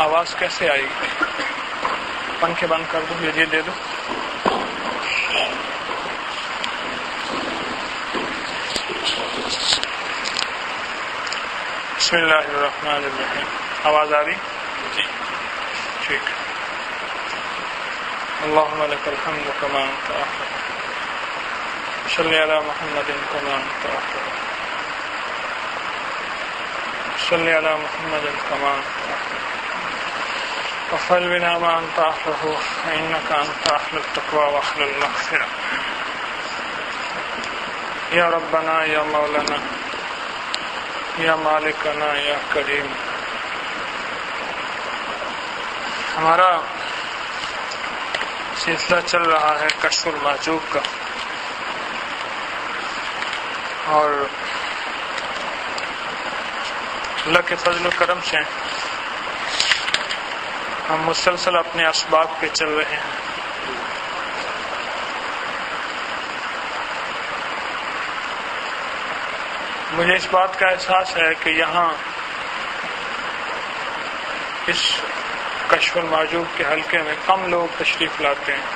آواز کیسے آئے گی؟ پنکھے بند کر دو، یہ دے دو. بسم اللہ الرحمن الرحیم. آواز آ رہی؟ جی ٹھیک. اللہم لک الحمد کما انت اہل، صلی علی محمد کما انت اہل، صلی علی محمد کما انت اہل، وفعل بنا ما انت اہلہ انک انت اہل التقوی واہل المغفرہ. یا ربنا یا مولانا یا مالکنا یا کریم. ہمارا سلسلہ چل رہا ہے کشف المحجوب کا، اور اللہ کے فضل و کرم سے ہم مسلسل اپنے اسباب پہ چل رہے ہیں. مجھے اس بات کا احساس ہے کہ یہاں اس کشف المحجوب کے حلقے میں کم لوگ تشریف لاتے ہیں،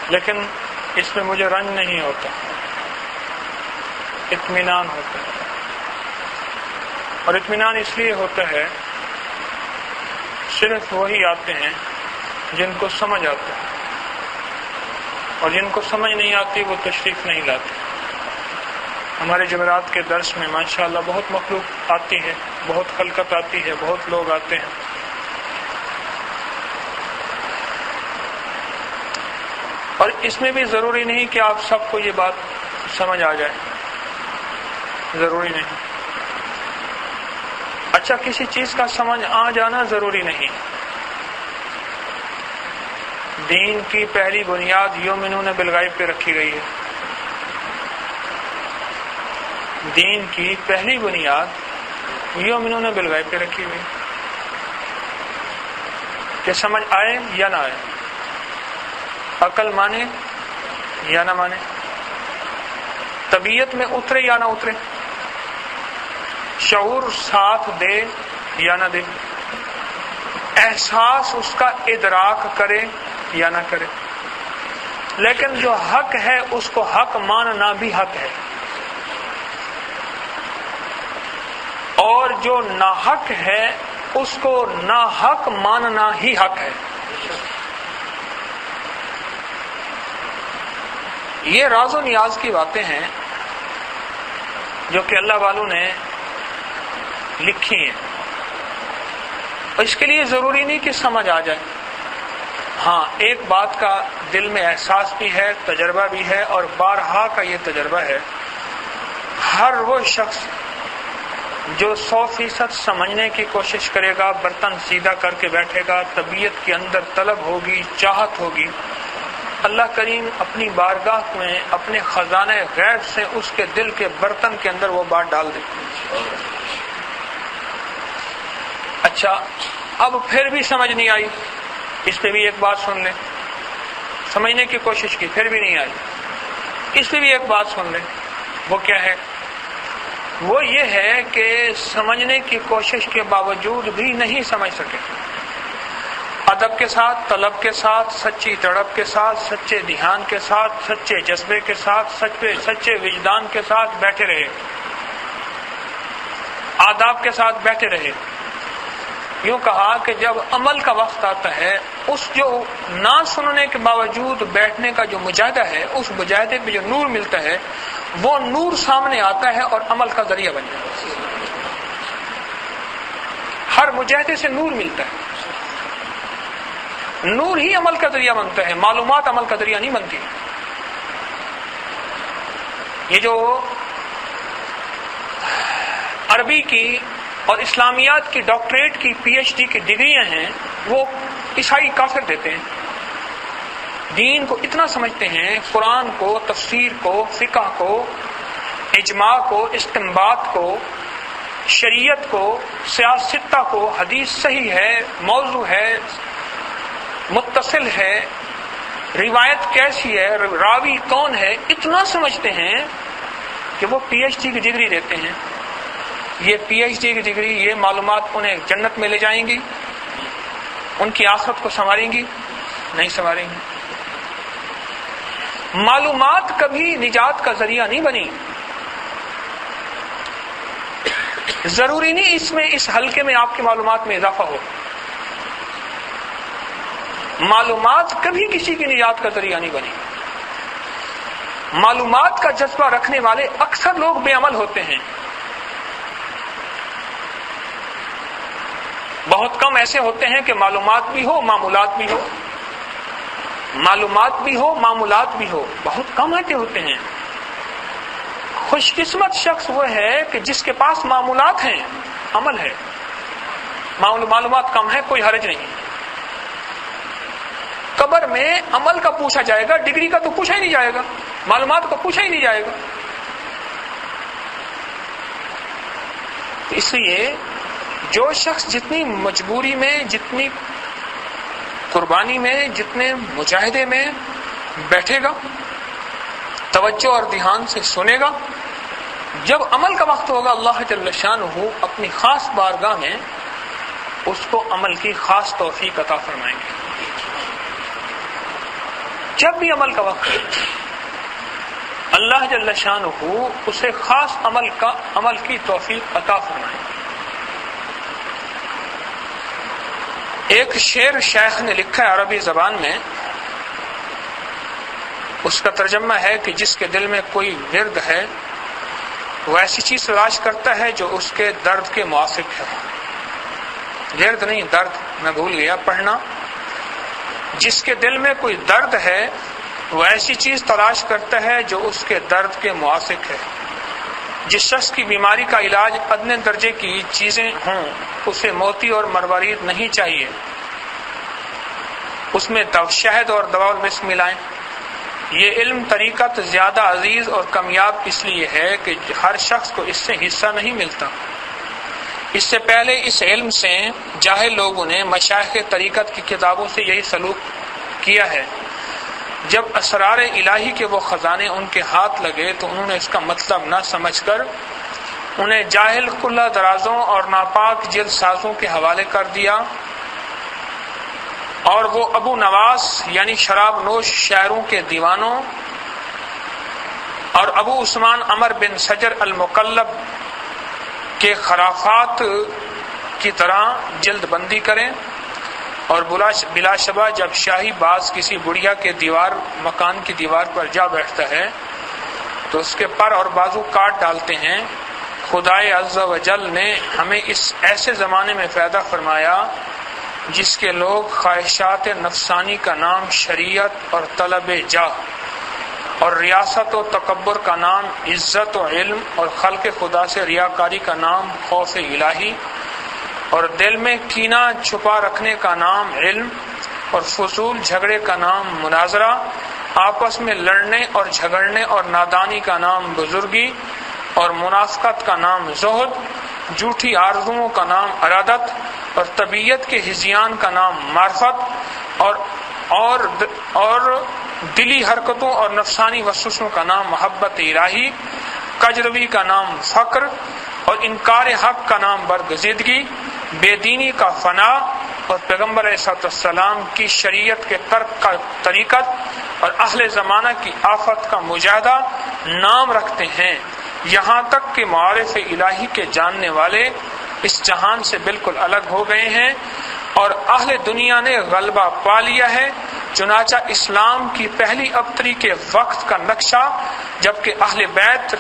لیکن اس میں مجھے رنج نہیں ہوتا، اطمینان ہوتا ہے. اور اطمینان اس لیے ہوتا ہے صرف وہی آتے ہیں جن کو سمجھ آتا ہے، اور جن کو سمجھ نہیں آتی وہ تشریف نہیں لاتے. ہمارے جمعرات کے درس میں ماشاءاللہ بہت مخلوق آتی ہے، بہت خلقت آتی ہے، بہت لوگ آتے ہیں. اور اس میں بھی ضروری نہیں کہ آپ سب کو یہ بات سمجھ آ جائے، ضروری نہیں. اچھا، کسی چیز کا سمجھ آ جانا ضروری نہیں. دین کی پہلی بنیاد یؤمنون بالغیب پہ رکھی گئی ہے. دین کی پہلی بنیاد یؤمنون بالغیب پہ رکھی گئی کہ سمجھ آئے یا نہ آئے، عقل مانے یا نہ مانے، طبیعت میں اترے یا نہ اترے، شعور ساتھ دے یا نہ دے، احساس اس کا ادراک کرے یا نہ کرے. لیکن جو حق ہے اس کو حق ماننا بھی حق ہے، اور جو ناحق ہے اس کو ناحق ماننا ہی حق ہے. یہ راز و نیاز کی باتیں ہیں جو کہ اللہ والوں نے لکھی ہیں، اور اس کے لیے ضروری نہیں کہ سمجھ آ جائے. ہاں، ایک بات کا دل میں احساس بھی ہے، تجربہ بھی ہے، اور بارہا کا یہ تجربہ ہے. ہر وہ شخص جو 100% سمجھنے کی کوشش کرے گا، برتن سیدھا کر کے بیٹھے گا، طبیعت کے اندر طلب ہوگی، چاہت ہوگی، اللہ کریم اپنی بارگاہ میں اپنے خزانہ غیب سے اس کے دل کے برتن کے اندر وہ بات ڈال دے. اچھا، اب پھر بھی سمجھ نہیں آئی، اس پہ بھی ایک بات سن لیں. سمجھنے کی کوشش کی، پھر بھی نہیں آئی، اس پہ بھی ایک بات سن لیں. وہ کیا ہے؟ وہ یہ ہے کہ سمجھنے کی کوشش کے باوجود بھی نہیں سمجھ سکے. ادب کے ساتھ، طلب کے ساتھ، سچی تڑپ کے ساتھ، سچے دھیان کے ساتھ، سچے جذبے کے ساتھ، سچے وجدان کے ساتھ بیٹھے رہے، آداب کے ساتھ بیٹھے رہے. یوں کہا کہ جب عمل کا وقت آتا ہے، اس جو نہ سننے کے باوجود بیٹھنے کا جو مجاہدہ ہے، اس مجاہدے پہ جو نور ملتا ہے، وہ نور سامنے آتا ہے اور عمل کا ذریعہ بن جاتا ہے. ہر مجاہدے سے نور ملتا ہے، نور ہی عمل کا ذریعہ بنتا ہے، معلومات عمل کا ذریعہ نہیں بنتی. یہ جو عربی کی اور اسلامیات کی ڈاکٹریٹ کی PhD کی ڈگریاں ہیں، وہ عیسائی کافر دیتے ہیں. دین کو اتنا سمجھتے ہیں، قرآن کو، تفسیر کو، فقہ کو، اجماع کو، استنباط کو، شریعت کو، سیاستہ کو، حدیث صحیح ہے، موضوع ہے، متصل ہے، روایت کیسی ہے، راوی کون ہے، اتنا سمجھتے ہیں کہ وہ PhD کی ڈگری دیتے ہیں. یہ پی ایچ ڈی کی ڈگری، یہ معلومات انہیں جنت میں لے جائیں گی، ان کی آخرت کو سنواریں گی؟ نہیں سنواریں گی۔ معلومات کبھی نجات کا ذریعہ نہیں بنی۔ ضروری نہیں اس حلقے میں آپ کی معلومات میں اضافہ ہو۔ معلومات کبھی کسی کی نجات کا ذریعہ نہیں بنی۔ معلومات کا جذبہ رکھنے والے اکثر لوگ بے عمل ہوتے ہیں۔ بہت کم ایسے ہوتے ہیں کہ معلومات بھی ہو معمولات بھی ہو، معلومات بھی ہو معمولات بھی ہو، بہت کم ایسے ہوتے ہیں۔ خوش قسمت شخص وہ ہے کہ جس کے پاس معمولات ہیں، عمل ہے، معلومات کم ہے، کوئی حرج نہیں۔ قبر میں عمل کا پوچھا جائے گا، ڈگری کا تو پوچھا ہی نہیں جائے گا، معلومات کا پوچھا ہی نہیں جائے گا۔ اس لیے جو شخص جتنی مجبوری میں، جتنی قربانی میں، جتنے مجاہدے میں بیٹھے گا، توجہ اور دھیان سے سنے گا، جب عمل کا وقت ہوگا اللہ جل شانہ اپنی خاص بارگاہ میں اس کو عمل کی خاص توفیق عطا فرمائیں گے۔ جب بھی عمل کا وقت ہے اللہ جل شانہ اسے خاص عمل کی توفیق عطا فرمائیں گے۔ ایک شعر شیخ نے لکھا ہے عربی زبان میں، اس کا ترجمہ ہے کہ جس کے دل میں کوئی ورد ہے وہ ایسی چیز تلاش کرتا ہے جو اس کے درد کے موافق ہے۔ ورد نہیں، درد، میں بھول گیا پڑھنا۔ جس کے دل میں کوئی درد ہے وہ ایسی چیز تلاش کرتا ہے جو اس کے درد کے موافق ہے۔ جس شخص کی بیماری کا علاج ادنی درجے کی چیزیں ہوں اسے موتی اور مروارید نہیں چاہیے، اس میں شہد اور دوا المسک ملائیں۔ یہ علم طریقت زیادہ عزیز اور کامیاب اس لیے ہے کہ ہر شخص کو اس سے حصہ نہیں ملتا۔ اس سے پہلے اس علم سے جاہل لوگوں نے مشائخ طریقت کی کتابوں سے یہی سلوک کیا ہے۔ جب اسرار الہی کے وہ خزانے ان کے ہاتھ لگے تو انہوں نے اس کا مطلب نہ سمجھ کر انہیں جاہل کلہ درازوں اور ناپاک جلد سازوں کے حوالے کر دیا، اور وہ ابو نواس یعنی شراب نوش شاعروں کے دیوانوں اور ابو عثمان عمر بن سجر المقلب کے خرافات کی طرح جلد بندی کریں، اور بلا شبہ جب شاہی باز کسی بڑھیا کے مکان کی دیوار پر جا بیٹھتا ہے تو اس کے پر اور بازو کاٹ ڈالتے ہیں۔ خدائے عز و جل نے ہمیں اس ایسے زمانے میں پیدا فرمایا جس کے لوگ خواہشات نفسانی کا نام شریعت اور طلب جاہ، اور ریاست و تکبر کا نام عزت و علم، اور خلق خدا سے ریاکاری کا نام خوف الہی، اور دل میں کینہ چھپا رکھنے کا نام علم، اور فضول جھگڑے کا نام مناظرہ، آپس میں لڑنے اور جھگڑنے اور نادانی کا نام بزرگی، اور منافقت کا نام زہد، جھوٹی آرزوؤں کا نام ارادت، اور طبیعت کے ہذیان کا نام معرفت، اور دلی حرکتوں اور نفسانی وسوسوں کا نام محبت الہی، کجروی کا نام فقر، اور انکار حق کا نام برگزیدگی، بے دینی کا فنا، اور پیغمبر علیہ السلام کی شریعت کے ترک کا طریقت، اور اہل زمانہ کی آفت کا مجاہدہ نام رکھتے ہیں، یہاں تک کہ معارف الہی کے جاننے والے اس جہان سے بالکل الگ ہو گئے ہیں اور اہل دنیا نے غلبہ پا لیا ہے۔ چنانچہ اسلام کی پہلی ابتری کے وقت کا نقشہ جبکہ اہل بیت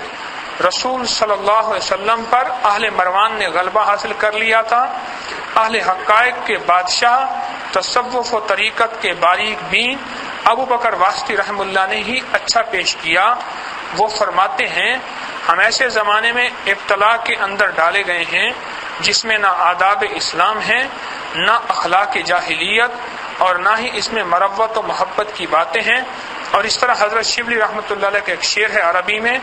رسول صلی اللہ علیہ وسلم پر اہل مروان نے غلبہ حاصل کر لیا تھا، اہل حقائق کے بادشاہ تصوف و طریقت کے باریک بین ابو بکر واسطی رحم اللہ نے ہی اچھا پیش کیا۔ وہ فرماتے ہیں ہم ایسے زمانے میں ابتلا کے اندر ڈالے گئے ہیں جس میں نہ آداب اسلام ہے، نہ اخلاق جاہلیت، اور نہ ہی اس میں مروت و محبت کی باتیں ہیں۔ اور اس طرح حضرت شبلی رحمۃ اللہ علیہ کا ایک شعر ہے عربی میں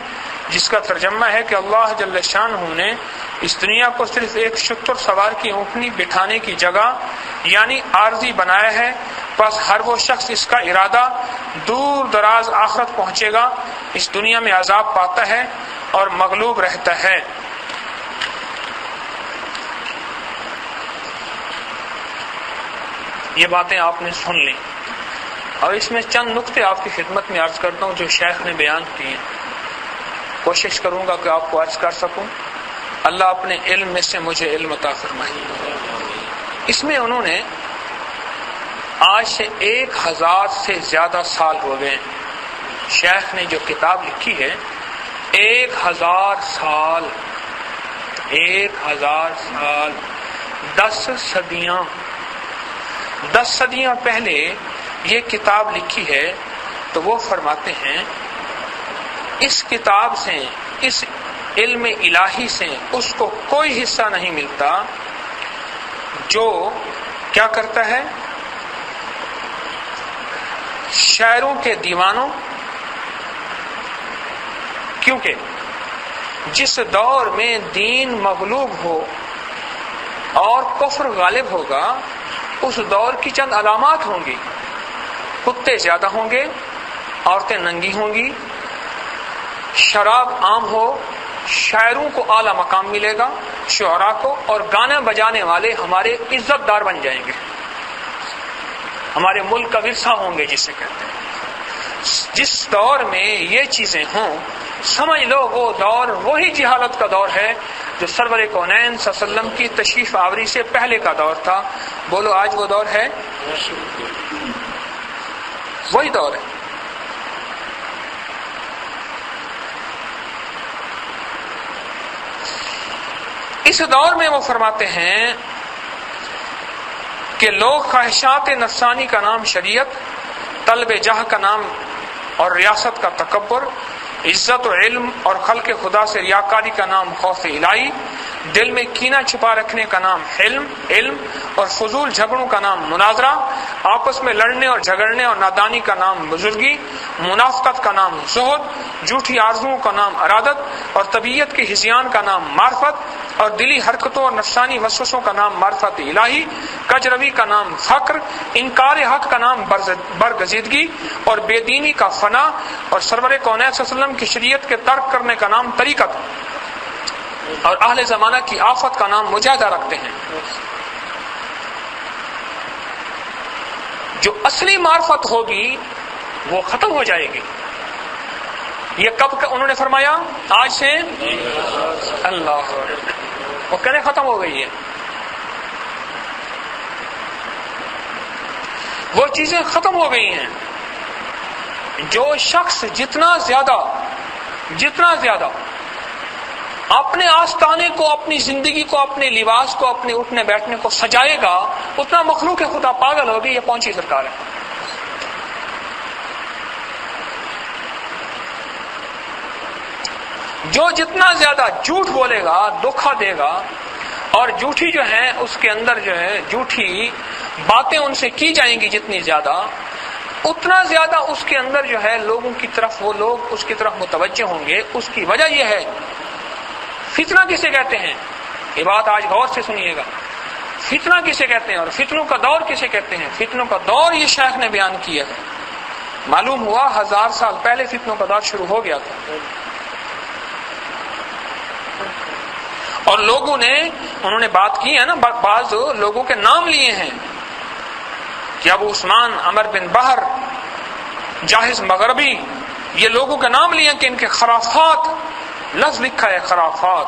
جس کا ترجمہ ہے کہ اللہ جل شانہ نے اس دنیا کو صرف ایک شتر سوار کی اونٹنی بٹھانے کی جگہ یعنی عارضی بنایا ہے، بس ہر وہ شخص اس کا ارادہ دور دراز آخرت پہنچے گا، اس دنیا میں عذاب پاتا ہے اور مغلوب رہتا ہے۔ یہ باتیں آپ نے سن لیں، اور اس میں چند نقطے آپ کی خدمت میں عرض کرتا ہوں جو شیخ نے بیان کیے، کوشش کروں گا کہ آپ کو عرض کر سکوں۔ اللہ اپنے علم میں سے مجھے علم عطا فرمائے۔ اس میں انہوں نے آج سے 1000 سے زیادہ سال ہو گئے، شیخ نے جو کتاب لکھی ہے 1000 سال، 1000 سال، 10 صدیاں پہلے یہ کتاب لکھی ہے۔ تو وہ فرماتے ہیں اس کتاب سے، اس علم الہی سے اس کو کوئی حصہ نہیں ملتا جو کیا کرتا ہے، شاعروں کے دیوانوں، کیونکہ جس دور میں دین مغلوب ہو اور کفر غالب ہوگا اس دور کی چند علامات ہوں گی، کتے زیادہ ہوں گے، عورتیں ننگی ہوں گی، شراب عام ہو، شاعروں کو اعلیٰ مقام ملے گا، شعراء کو، اور گانا بجانے والے ہمارے عزت دار بن جائیں گے، ہمارے ملک کا ورثہ ہوں گے جسے کہتے ہیں۔ جس دور میں یہ چیزیں ہوں سمجھ لو وہ دور وہی جہالت کا دور ہے جو سرور کونین صلی اللہ علیہ وسلم کی تشریف آوری سے پہلے کا دور تھا۔ بولو آج وہ دور ہے؟ وہی دور ہے۔ اس دور میں وہ فرماتے ہیں کہ لوگ خواہشات نفسانی کا نام شریعت، طلب جاہ کا نام اور ریاست کا تکبر، عزت و علم اور خلق خدا سے ریاکاری کا نام خوف الہی، دل میں کینہ چھپا رکھنے کا نام علم اور فضول جھگڑوں کا نام مناظرہ، آپس میں لڑنے اور جھگڑنے اور نادانی کا نام بزرگی، منافقت کا نام زہد، جھوٹی آرزوؤں کا نام ارادت اور طبیعت کے ہذیان کا نام معرفت اور دلی حرکتوں اور نفسانی وسوسوں کا نام معرفت الہی، کجروی کا نام فقر، انکار حق کا نام برگزیدگی اور بے دینی کا فنا، اور سرور کونین صلی اللہ علیہ وسلم کی شریعت کے ترک کرنے کا نام طریقت، اور اہل زمانہ کی آفت کا نام مجاہدہ رکھتے ہیں۔ جو اصلی معرفت ہوگی وہ ختم ہو جائے گی۔ یہ کب انہوں نے فرمایا؟ آج سے اللہ، وہ کہنے ختم ہو گئی ہے۔ وہ چیزیں ختم ہو گئی ہیں۔ جو شخص جتنا زیادہ اپنے آستانے کو، اپنی زندگی کو، اپنے لباس کو، اپنے اٹھنے بیٹھنے کو سجائے گا اتنا مخلوق خدا پاگل ہوگی۔ یہ پہنچی سرکار ہے۔ جو جتنا زیادہ جھوٹ بولے گا، دھوکہ دے گا، اور جھوٹی جو ہے اس کے اندر جو ہے جھوٹی باتیں ان سے کی جائیں گی جتنی زیادہ، اتنا زیادہ اس کے اندر جو ہے لوگوں کی طرف، وہ لوگ اس کی طرف متوجہ ہوں گے۔ اس کی وجہ یہ ہے، فتنہ کسے کہتے ہیں؟ یہ بات آج غور سے سنیے گا۔ فتنہ کسے کہتے ہیں اور فتنوں کا دور کسے کہتے ہیں؟ فتنوں کا دور یہ شیخ نے بیان کیا ہے۔ معلوم ہوا 1000 سال پہلے فتنوں کا دور شروع ہو گیا تھا، اور لوگوں نے، انہوں نے بات کی ہے نا، بعض لوگوں کے نام لیے ہیں کہ ابو عثمان، عمر بن بحر، جاہز مغربی، یہ لوگوں کے نام لیے کہ ان کے خرافات، لفظ لکھا ہے خرافات۔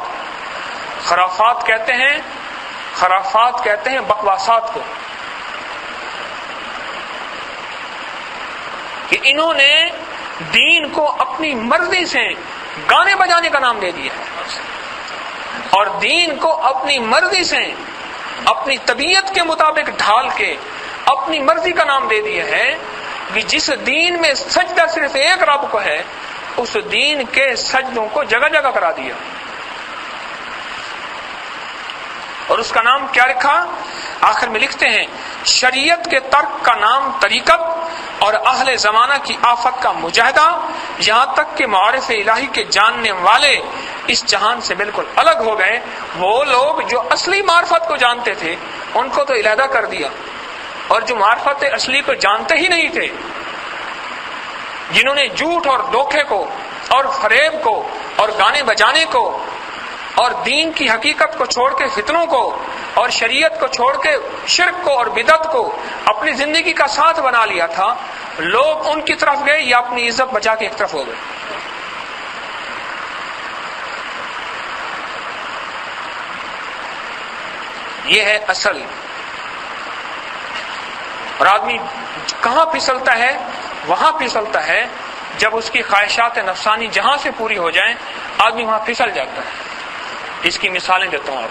خرافات کہتے ہیں بکواسات کو، کہ انہوں نے دین کو اپنی مرضی سے گانے بجانے کا نام دے دیا ہے، اور دین کو اپنی مرضی سے، اپنی طبیعت کے مطابق ڈھال کے اپنی مرضی کا نام دے دیا ہے کہ جس دین میں سجدہ صرف ایک رب کو ہے، اس دین کے سجدوں کو جگہ جگہ کرا دیا، اور اس کا نام کیا رکھا؟ آخر میں لکھتے ہیں شریعت کے ترک کا نام طریقت اور اہل زمانہ کی آفت کا مجاہدہ، یہاں تک کہ معارف الہی کے جاننے والے اس جہان سے بالکل الگ ہو گئے۔ وہ لوگ جو اصلی معرفت کو جانتے تھے ان کو تو علیحدہ کر دیا، اور جو معرفت اصلی کو جانتے ہی نہیں تھے، جنہوں نے جھوٹ اور دھوکے کو اور فریب کو اور گانے بجانے کو اور دین کی حقیقت کو چھوڑ کے فتنوں کو اور شریعت کو چھوڑ کے شرک کو اور بدعت کو اپنی زندگی کا ساتھ بنا لیا تھا، لوگ ان کی طرف گئے یا اپنی عزت بچا کے ایک طرف ہو گئے. یہ ہے اصل. اور آدمی کہاں پھسلتا ہے؟ وہاں پھسلتا ہے جب اس کی خواہشات نفسانی جہاں سے پوری ہو جائیں آدمی وہاں پھسل جاتا ہے. اس کی مثالیں دیتا ہوں آپ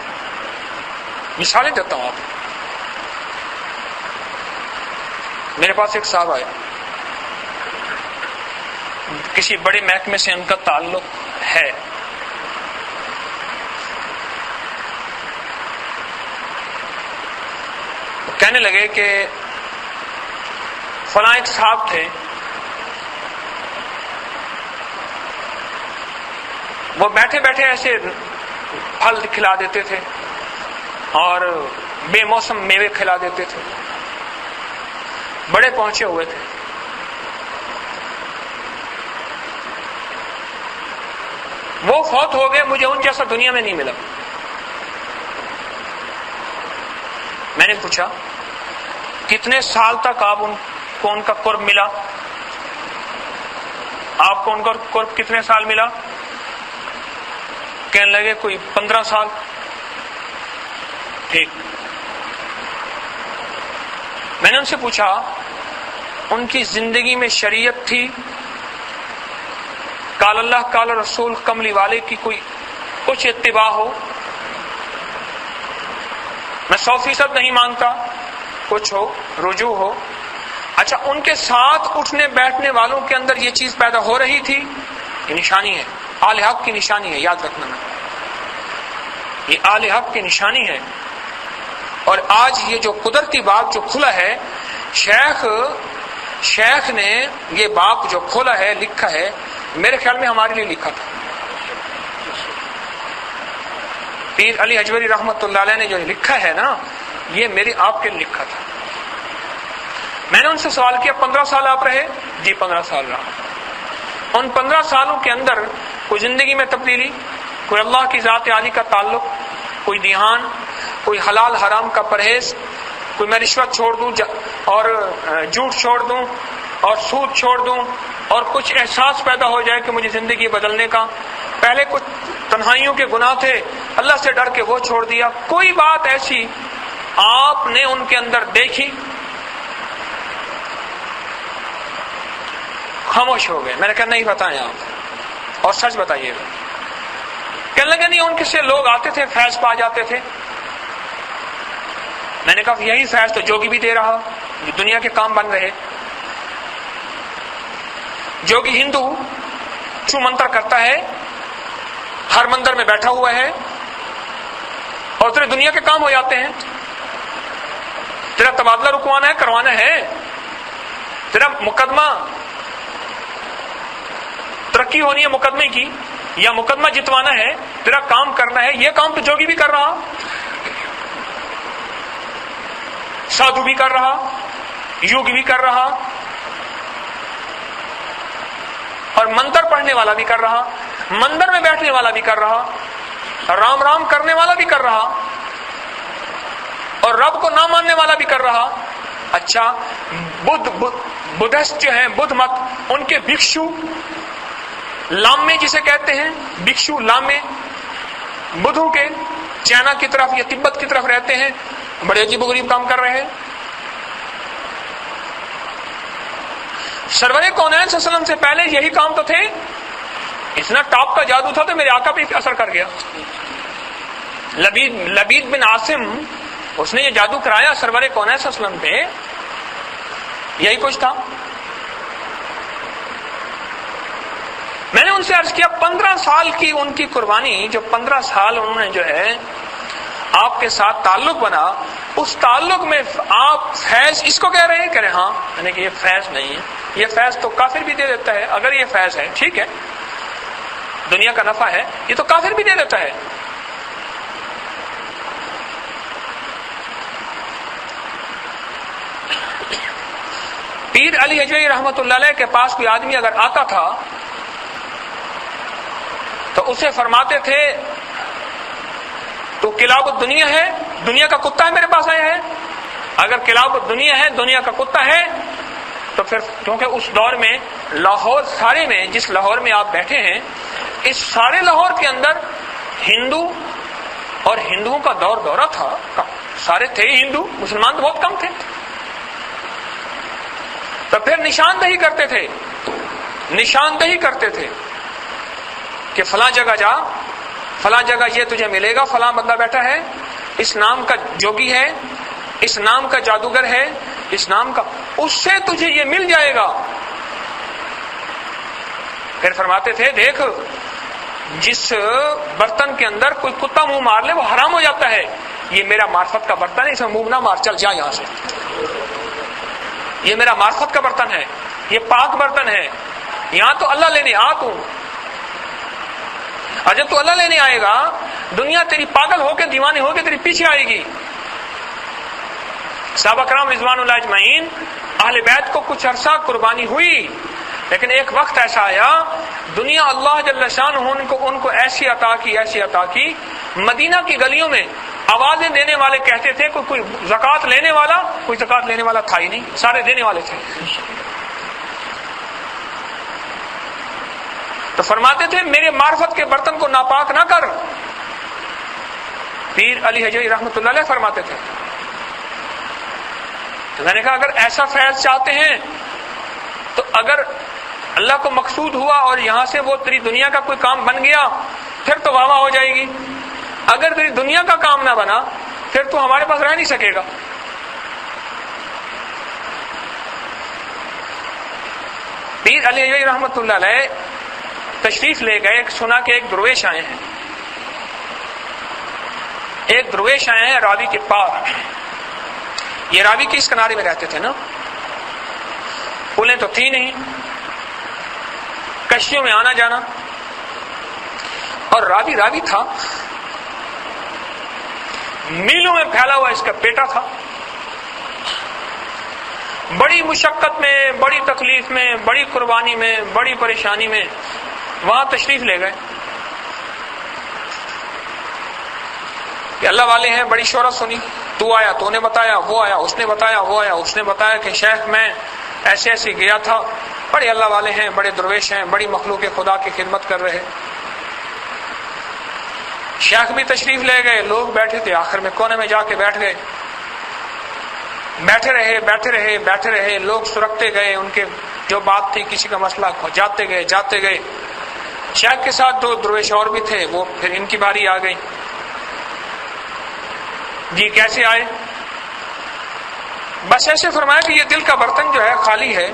میرے پاس ایک صاحب آئے، کسی بڑے محکمے سے ان کا تعلق ہے. کہنے لگے کہ فلاں ایک صاحب تھے، وہ بیٹھے بیٹھے ایسے پھل کھلا دیتے تھے اور بے موسم میوے کھلا دیتے تھے، بڑے پہنچے ہوئے تھے. وہ فوت ہو گئے، مجھے ان جیسا دنیا میں نہیں ملا. میں نے پوچھا کتنے سال تک آپ کو ان کا قرب ملا؟ آپ کو ان کا قرب کتنے سال ملا؟ کہنے لگے کوئی 15 سال. ٹھیک. میں نے ان سے پوچھا ان کی زندگی میں شریعت تھی؟ قال اللہ قال رسول کملی والے کی کوئی کچھ اتباع ہو؟ میں 100% نہیں مانتا، کچھ ہو، رجوع ہو. اچھا، ان کے ساتھ اٹھنے بیٹھنے والوں کے اندر یہ چیز پیدا ہو رہی تھی؟ یہ نشانی ہے، آل حق کی نشانی ہے، یاد رکھنا. یہ آل حق کی نشانی ہے. اور آج یہ جو قدرتی باب جو کھلا ہے، شیخ نے یہ باب جو کھولا ہے، لکھا ہے، میرے خیال میں ہمارے لیے لکھا تھا. پیر علی حجویری رحمۃ اللہ علیہ نے جو لکھا ہے نا، یہ میری آپ کے لیے لکھا تھا. میں نے ان سے سوال کیا 15 سال آپ رہے؟ جی 15 سال رہا. ان 15 سالوں کے اندر کوئی زندگی میں تبدیلی، کوئی اللہ کی ذات عالی کا تعلق، کوئی دھیان، کوئی حلال حرام کا پرہیز، کوئی میں رشوت چھوڑ دوں اور جھوٹ چھوڑ دوں اور سود چھوڑ دوں اور کچھ احساس پیدا ہو جائے کہ مجھے زندگی بدلنے کا. پہلے کچھ تنہائیوں کے گناہ تھے، اللہ سے ڈر کے وہ چھوڑ دیا. کوئی بات ایسی آپ نے ان کے اندر دیکھی؟ خاموش ہو گئے. میں نے کہا نہیں بتائیں آپ، اور سچ بتائیے گا. کہنے لگے نہیں، ان کے سے لوگ آتے تھے فیض پا جاتے تھے. میں نے کہا یہی فیض تو جوگی بھی دے رہا، جو دنیا کے کام بن رہے. جوگی ہندو چھو منتر کرتا ہے، ہر مندر میں بیٹھا ہوا ہے اور تیرے دنیا کے کام ہو جاتے ہیں. تیرا تبادلہ رکوانا ہے، کروانا ہے. تیرا مقدمہ ترقی ہونی ہے مقدمے کی، یا مقدمہ جتوانا ہے، تیرا کام کرنا ہے. یہ کام تو جوگی بھی کر رہا، سادھو بھی کر رہا، یوگ بھی کر رہا، اور منتر پڑھنے والا بھی کر رہا، مندر میں بیٹھنے والا بھی کر رہا، رام رام کرنے والا بھی کر رہا، اور رب کو نہ ماننے والا بھی کر رہا. اچھا، بدھسٹ جو ہیں، بدھ مت، ان کے بھکشو لامے جسے کہتے ہیں، بھکشو لامے بدھوں کے چائنا کی طرف یا تبت کی طرف رہتے ہیں، بڑے عجیب و غریب کام کر رہے ہیں. سرور کونین صلی اللہ علیہ وسلم سے پہلے یہی کام تو تھے. اتنا ٹاپ کا جادو تھا تو میرے آقا پہ اثر کر گیا. لبید بن عاصم، اس نے یہ جادو کرایا سرور کونین صلی اللہ علیہ وسلم پہ، یہی کچھ تھا. میں نے ان سے عرض کیا 15 سال کی ان کی قربانی، جو 15 سال انہوں نے جو ہے آپ کے ساتھ تعلق بنا، اس تعلق میں آپ فیض اس کو کہہ رہے ہیں؟ کہہ رہے ہاں. میں نے کہ یہ فیض نہیں ہے، یہ فیض تو کافر بھی دے دیتا ہے. اگر یہ فیض ہے ٹھیک ہے، دنیا کا نفع ہے، یہ تو کافر بھی دے دیتا ہے. پیر علی حجویری رحمۃ اللہ علیہ کے پاس کوئی آدمی اگر آتا تھا تو اسے فرماتے تھے تو کلاب الدنیا ہے، دنیا کا کتا ہے میرے پاس آیا ہے؟ اگر کلاب الدنیا ہے، دنیا کا کتا ہے، تو پھر کیونکہ اس دور میں لاہور سارے میں، جس لاہور میں آپ بیٹھے ہیں، اس سارے لاہور کے اندر ہندو اور ہندوؤں کا دورہ تھا، سارے تھے ہندو، مسلمان تو بہت کم تھے، تو پھر نشاندہی کرتے تھے کہ فلاں جگہ جا، فلاں جگہ یہ تجھے ملے گا، فلاں بندہ بیٹھا ہے، اس نام کا جوگی ہے، اس نام کا جادوگر ہے، اس نام کا، اس سے تجھے یہ مل جائے گا۔ پھر فرماتے تھے دیکھ، جس برتن کے اندر کوئی کتا منہ مار لے وہ حرام ہو جاتا ہے، یہ میرا معرفت کا برتن ہے، اس میں منہ نہ مار، چل جا یہاں سے، یہ میرا معرفت کا برتن ہے، یہ پاک برتن ہے، یہاں تو اللہ لینے آ تو، اور جب تو اللہ لینے آئے گا دنیا تیری پاگل ہو کے، دیوانی ہو کے تیری پیچھے آئے گی۔ صحابہ کرام رضوان اللہ اجمعین، اہل بیت کو کچھ عرصہ قربانی ہوئی، لیکن ایک وقت ایسا آیا دنیا اللہ جل شانہ ان کو ایسی عطا کی، مدینہ کی گلیوں میں آوازیں دینے والے کہتے تھے کوئی زکوٰۃ لینے والا تھا ہی نہیں، سارے دینے والے تھے۔ تو فرماتے تھے میرے معرفت کے برتن کو ناپاک نہ کر، پیر علی حجوی رحمۃ اللہ علیہ فرماتے تھے۔ تو میں نے کہا اگر ایسا فیض چاہتے ہیں تو اگر اللہ کو مقصود ہوا اور یہاں سے وہ تیری دنیا کا کوئی کام بن گیا پھر تو واہ واہ ہو جائے گی، اگر تیری دنیا کا کام نہ بنا پھر تو ہمارے پاس رہ نہیں سکے گا۔ پیر علی حجوی رحمۃ اللہ علیہ تشریف لے گئے، سنا کہ ایک درویش آئے ہیں، راوی کے پار، یہ راوی کے اس کنارے میں رہتے تھے نا، پلیں تو تھی نہیں، کشتیوں میں آنا جانا، اور راوی تھا، میلوں میں پھیلا ہوا اس کا بیٹا تھا، بڑی مشقت میں، بڑی تکلیف میں، بڑی قربانی میں، بڑی پریشانی میں وہاں تشریف لے گئے کہ اللہ والے ہیں، بڑی شہرت سنی، تو آیا، تو نے بتایا، وہ آیا، اس نے بتایا، وہ آیا، اس نے بتایا کہ شیخ میں ایسے گیا تھا، بڑے اللہ والے ہیں، بڑے درویش ہیں، بڑی مخلوق خدا کی خدمت کر رہے۔ شیخ بھی تشریف لے گئے، لوگ بیٹھے تھے، آخر میں کونے میں جا کے بیٹھ گئے، بیٹھے رہے، لوگ سرکتے گئے، ان کے جو بات تھی کسی کا مسئلہ جاتے گئے، شیخ کے ساتھ دو درویش اور بھی تھے، وہ پھر ان کی باری آ گئی، جی کیسے آئے؟ بس ایسے فرمایا کہ یہ دل کا برتن جو ہے خالی ہے،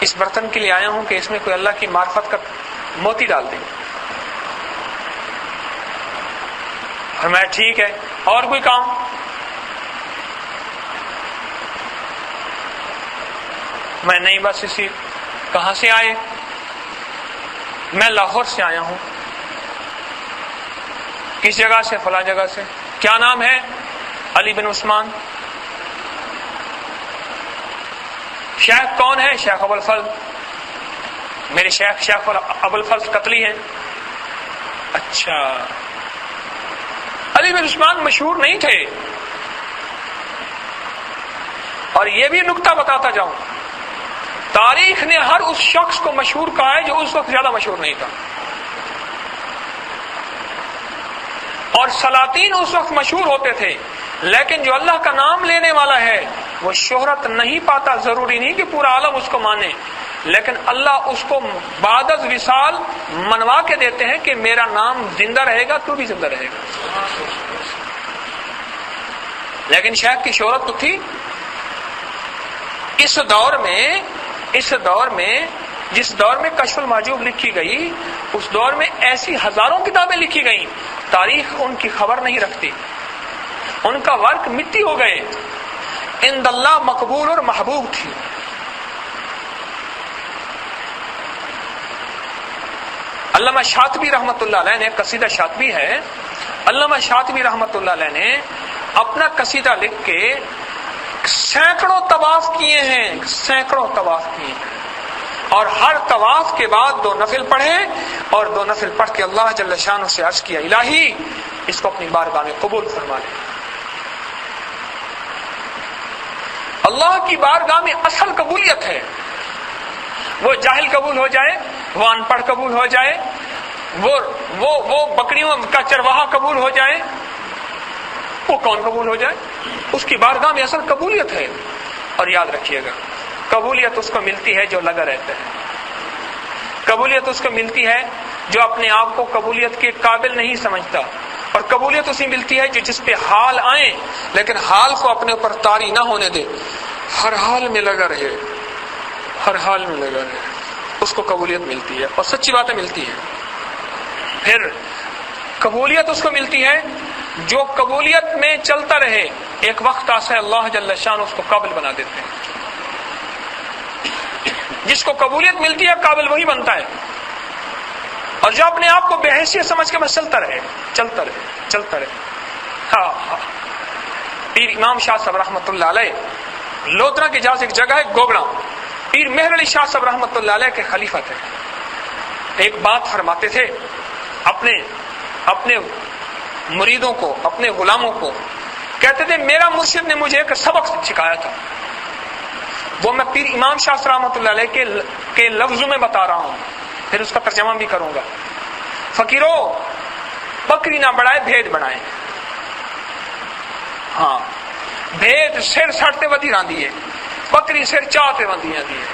اس برتن کے لیے آیا ہوں کہ اس میں کوئی اللہ کی معرفت کا موتی ڈال دیں۔ فرمایا ٹھیک ہے، اور کوئی کام؟ میں نہیں، بس اسی۔ کہاں سے آئے؟ میں لاہور سے آیا ہوں۔ کس جگہ سے؟ فلاں جگہ سے۔ کیا نام ہے؟ علی بن عثمان۔ شیخ کون ہے؟ شیخ ابو الفضل۔ میرے شیخ ابو الفضل قتلی ہیں۔ اچھا، علی بن عثمان مشہور نہیں تھے، اور یہ بھی نکتہ بتاتا جاؤں، تاریخ نے ہر اس شخص کو مشہور کہا ہے جو اس وقت زیادہ مشہور نہیں تھا، اور سلاطین اس وقت مشہور ہوتے تھے، لیکن جو اللہ کا نام لینے والا ہے وہ شہرت نہیں پاتا۔ ضروری نہیں کہ پورا عالم اس کو مانے، لیکن اللہ اس کو بعد از وصال منوا کے دیتے ہیں کہ میرا نام زندہ رہے گا، تو بھی زندہ رہے گا۔ لیکن شیخ کی شہرت تو تھی۔ اس دور میں جس دور میں کشف المحجوب لکھی گئی، اس دور میں ایسی ہزاروں کتابیں لکھی گئیں، تاریخ ان کی خبر نہیں رکھتی، ان کا ورک مٹی ہو گئے، عند اللہ مقبول اور محبوب تھی۔ علامہ شاطبی رحمۃ اللہ علیہ نے، قصیدہ شاطبی ہے، علامہ شاطبی رحمۃ اللہ علیہ نے اپنا قصیدہ لکھ کے سینکڑوں طواف کیے ہیں، اور ہر طواف کے بعد 2 نفل پڑھے، اور 2 نفل پڑھ کے اللہ جل شانہ سے عرض کیا، الہی اس کو اپنی بارگاہ میں قبول فرما لیں۔ اللہ کی بارگاہ میں اصل قبولیت ہے، وہ جاہل قبول ہو جائے، وہ ان پڑھ قبول ہو جائے، وہ بکریوں کا چرواہا قبول ہو جائے، وہ کون قبول ہو جائے، اس کی بارگاہ میں اصل قبولیت ہے۔ اور یاد رکھیے گا، قبولیت اس کو ملتی ہے جو لگا رہتا ہے، قبولیت اس کو ملتی ہے جو اپنے آپ کو قبولیت کے قابل نہیں سمجھتا، اور قبولیت اسی ملتی ہے جو جس پہ حال آئیں لیکن حال کو اپنے اوپر طاری نہ ہونے دے، ہر حال میں لگا رہے، ہر حال میں لگا رہے، اس کو قبولیت ملتی ہے، اور سچی باتیں ملتی ہیں۔ پھر قبولیت اس کو ملتی ہے جو قبولیت میں چلتا رہے، ایک وقت آتا ہے اللہ جل شانہ اس کو قابل بنا دیتے ہیں۔ جس کو قبولیت ملتی ہے قابل وہی بنتا ہے، اور جو اپنے آپ کو بے حیثیت سمجھ کے بس چلتا رہے چلتا رہے چلتا رہے۔ ہاں، پیر امام شاہ صاحب رحمۃ اللہ علیہ، لودھرا کے جاس ایک جگہ ہے گوگڑا، پیر مہر علی شاہ صاحب رحمۃ اللہ علیہ کے خلیفہ تھے۔ ایک بات فرماتے تھے اپنے مریدوں کو، اپنے غلاموں کو، کہتے تھے میرا مرشد نے مجھے ایک سبق سکھایا تھا، وہ میں پیر امام شاہ صاحب رحمۃ اللہ علیہ کے لفظوں میں بتا رہا ہوں، پھر اس کا ترجمہ بھی کروں گا۔ فقیرو، بکری نہ بڑھائے بھید بڑھائے، ہاں بھید سر سڑتے ودی راندی ہے، بکری سر چاہتے ودی آتی ہے۔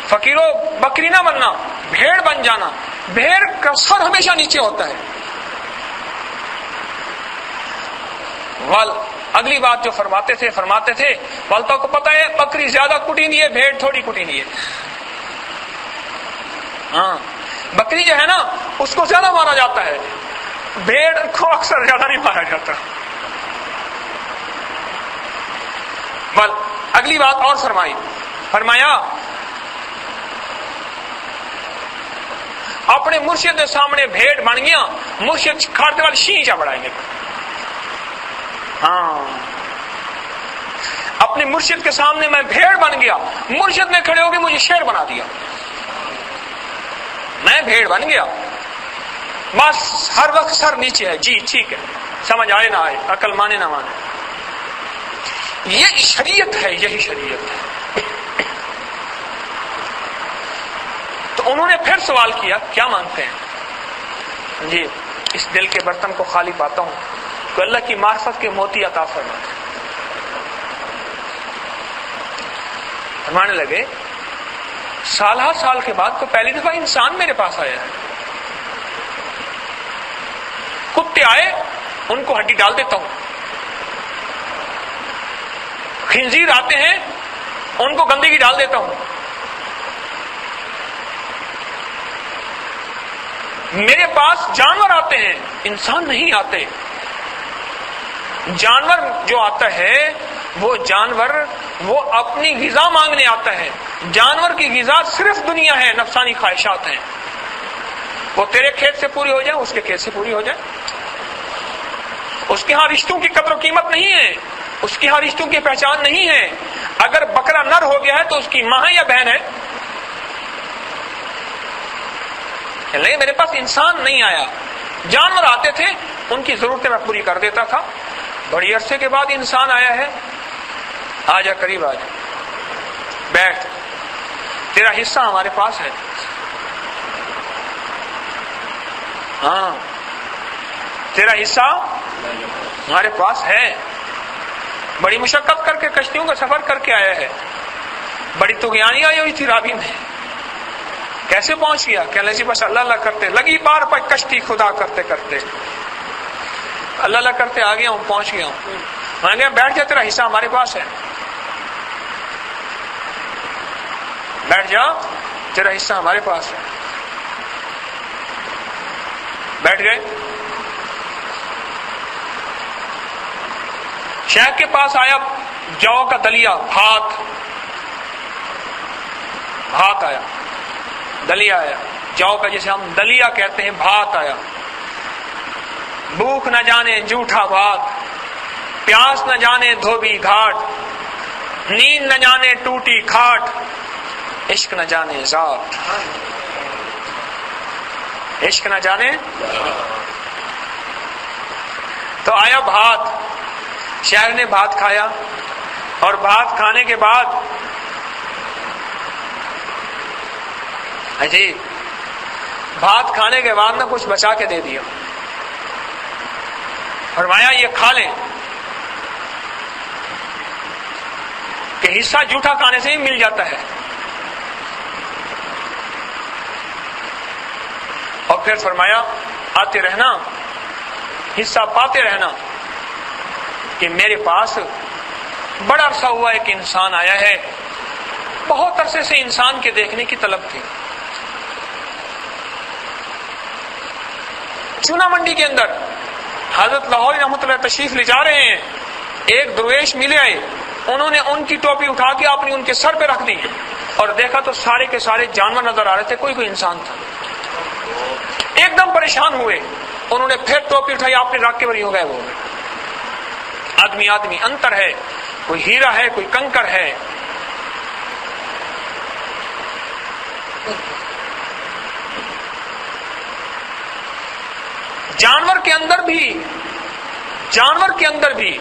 فقیرو، بکری نہ بننا، بھیڑ بن جانا، بھیڑ کا سر ہمیشہ نیچے ہوتا ہے۔ اگلی بات جو فرماتے تھے والتا کو پتہ ہے بکری زیادہ کٹی نہیں ہے، بھیڑ تھوڑی کٹی نہیں ہے۔ ہاں، بکری جو ہے نا اس کو زیادہ مارا جاتا ہے، بھیڑ کو اکثر زیادہ نہیں مارا جاتا۔ اگلی بات اور فرمایا اپنے مرشد کے سامنے بھیڑ بن گیا، مرشد کھاڑتے والے شینچا بڑھائیں گے۔ ہاں، اپنے مرشد کے سامنے میں بھیڑ بن گیا، مرشد نے کھڑے ہو کے مجھے شیر بنا دیا، میں بھیڑ بن گیا، بس ہر وقت سر نیچے ہے، جی ٹھیک ہے، سمجھ آئے نہ آئے، عقل مانے نہ مانے، یہ شریعت ہے، یہی شریعت ہے۔ تو انہوں نے پھر سوال کیا کیا مانگتے ہیں؟ جی اس دل کے برتن کو خالی پاتا ہوں تو اللہ کی معرفت کے موتی عطا فرمائے۔ فرمانے لگے سالہ سال کے بعد تو پہلی دفعہ انسان میرے پاس آیا ہے، کتے آئے ان کو ہڈی ڈال دیتا ہوں، خنزیر آتے ہیں ان کو گندگی ڈال دیتا ہوں، میرے پاس جانور آتے ہیں، انسان نہیں آتے۔ جانور جو آتا ہے وہ جانور وہ اپنی غذا مانگنے آتا ہے، جانور کی غذا صرف دنیا ہے، نفسانی خواہشات ہیں، وہ تیرے کھیت سے پوری ہو جائے، اس کے کھیت سے پوری ہو جائے، اس کے ہاں رشتوں کی قدر و قیمت نہیں ہے، اس کے ہاں رشتوں کی پہچان نہیں ہے۔ اگر بکرا نر ہو گیا ہے تو اس کی ماں ہے یا بہن ہے؟ لیکن میرے پاس انسان نہیں آیا، جانور آتے تھے، ان کی ضرورتیں میں پوری کر دیتا تھا۔ بڑی عرصے کے بعد انسان آیا ہے، آ جا قریب آ جا، بیٹھ، تیرا حصہ ہمارے پاس ہے۔ ہاں، تیرا حصہ ہمارے پاس ہے، بڑی مشقت کر کے کشتیوں کا سفر کر کے آیا ہے، بڑی طغیانی آئی ہوئی تھی راوی میں، کیسے پہنچ گیا؟ کہ اللہ جی بس اللہ اللہ کرتے لگی پار پر کشتی خدا کرتے کرتے اللہ اللہ کرتے آ گیا ہوں، پہنچ گیا ہوں۔ میں نے کہا بیٹھ جا، تیرا حصہ ہمارے پاس ہے، بیٹھ جا، تیرا حصہ ہمارے پاس ہے۔ بیٹھ گئے، شیخ کے پاس آیا جو کا دلیا، بھات آیا، دلیا آیا، جو کا جسے ہم دلیا کہتے ہیں، بھات آیا۔ بھوک نہ جانے جھوٹا بھات، پیاس نہ جانے دھوبی گھاٹ، نیند نہ جانے ٹوٹی کھاٹ، عشق نہ جانے ذات۔ عشق نہ جانے. تو آیا بھات، شاعر نے بھات کھایا، اور بھات کھانے کے بعد عجیب، بھات کھانے کے بعد نہ کچھ بچا کے دے دیا، فرمایا یہ کھا لیں، کہ حصہ جھوٹا کھانے سے ہی مل جاتا ہے. اور پھر فرمایا آتے رہنا، حصہ پاتے رہنا، کہ میرے پاس بڑا عرصہ ہوا ایک انسان آیا ہے، بہت عرصے سے انسان کے دیکھنے کی طلب تھی. چونا منڈی کے اندر حضرت لاہوری رحمۃ اللہ تشریف لے جا رہے ہیں، ایک درویش ملے آئے، انہوں نے ان کی ٹوپی اٹھا کے اپنی ان کے سر پہ رکھ دی، اور دیکھا تو سارے کے سارے جانور نظر آ رہے تھے، کوئی انسان تھا. ایک دم پریشان ہوئے، انہوں نے پھر ٹوپی اٹھائی، آپ نے رکھ کے بری ہو گئے. وہ آدمی آدمی انتر ہے، کوئی ہیرا ہے، کوئی کنکر ہے. جانور کے اندر بھی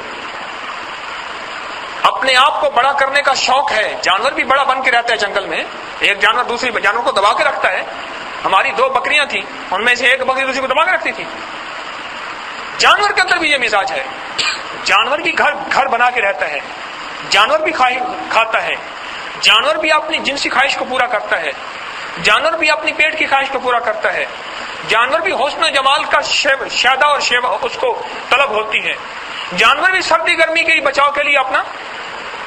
اپنے آپ کو بڑا کرنے کا شوق ہے. جانور بھی بڑا بن کے رہتا ہے جنگل میں. ایک جانور دوسری جانور کو دبا کے رکھتا ہے. ہماری 2 بکریاں تھیں، ان میں سے ایک بکری دوسری کو دبا کے رکھتی تھی. جانور کے اندر بھی یہ مزاج ہے. جانور بھی گھر بنا کے رہتا ہے، جانور بھی کھاتا ہے، جانور بھی اپنی جنسی خواہش کو پورا کرتا ہے، جانور بھی اپنی پیٹ کی خواہش کو پورا کرتا ہے، جانور بھی حسن و جمال کا شیدا اور شیوا اس کو طلب ہوتی ہے. جانور بھی سردی گرمی کے بچاؤ کے لیے اپنا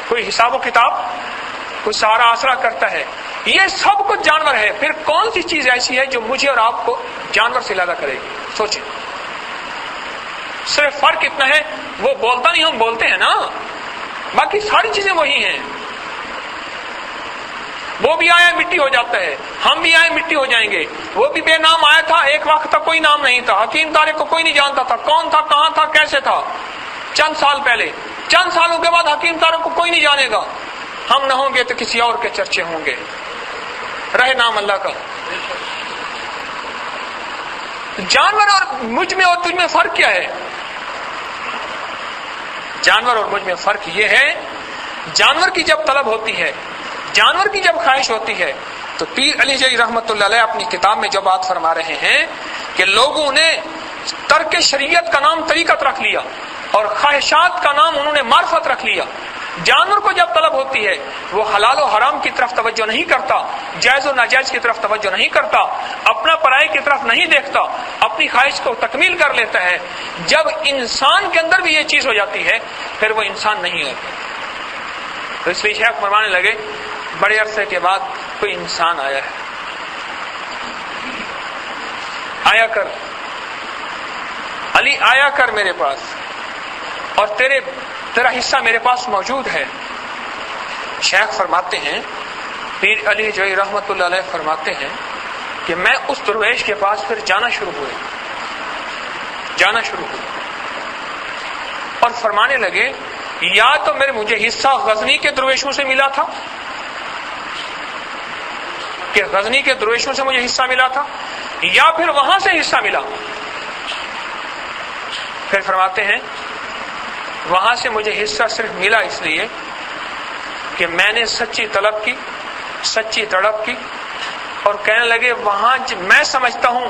کوئی حساب و کتاب، کوئی سہارا آسرا کرتا ہے. یہ سب کچھ جانور ہے. پھر کون سی چیز ایسی ہے جو مجھے اور آپ کو جانور سے زیادہ کرے گی؟ سوچیں. صرف فرق اتنا ہے وہ بولتا نہیں، ہم بولتے ہیں نا، باقی ساری چیزیں وہی ہیں. وہ بھی آیا مٹی ہو جاتا ہے، ہم بھی آئے مٹی ہو جائیں گے. وہ بھی بے نام آیا تھا، ایک وقت تک کوئی نام نہیں تھا. حکیم طارق کو کوئی نہیں جانتا تھا، کون تھا، کہاں تھا، کیسے تھا. چند سال پہلے، چند سالوں کے بعد حکیم طارق کو کوئی نہیں جانے گا. ہم نہ ہوں گے تو کسی اور کے چرچے ہوں گے. رہے نام اللہ کا. جانور اور مجھ میں اور تجھ میں فرق کیا ہے؟ جانور اور مجھ میں فرق یہ ہے، جانور کی جب طلب ہوتی ہے، جانور کی جب خواہش ہوتی ہے، تو پیر علی جی رحمت اللہ علیہ اپنی کتاب میں جو بات فرما رہے ہیں کہ لوگوں نے ترک شریعت کا نام طریقت رکھ لیا اور خواہشات کا نام انہوں نے معرفت رکھ لیا. جانور کو جب طلب ہوتی ہے وہ حلال و حرام کی طرف توجہ نہیں کرتا، جائز و ناجائز کی طرف توجہ نہیں کرتا، اپنا پرائی کی طرف نہیں دیکھتا، اپنی خواہش کو تکمیل کر لیتا ہے. جب انسان کے اندر بھی یہ چیز ہو جاتی ہے پھر وہ انسان نہیں ہوتا. تو اس لیے شیخ فرمانے لگے بڑے عرصے کے بعد کوئی انسان آیا ہے، آیا کر علی، آیا کر میرے پاس، اور تیرا حصہ میرے پاس موجود ہے. شیخ فرماتے ہیں، پیر علی جوئی رحمت اللہ علیہ فرماتے ہیں کہ میں اس درویش کے پاس پھر جانا شروع ہوئے اور فرمانے لگے یا تو مجھے حصہ غزنی کے درویشوں سے ملا تھا، کہ غزنی کے درویشوں سے مجھے حصہ ملا تھا، یا پھر وہاں سے حصہ ملا. پھر فرماتے ہیں وہاں سے مجھے حصہ صرف ملا اس لیے کہ میں نے سچی طلب کی، سچی تڑپ کی، اور کہنے لگے وہاں میں سمجھتا ہوں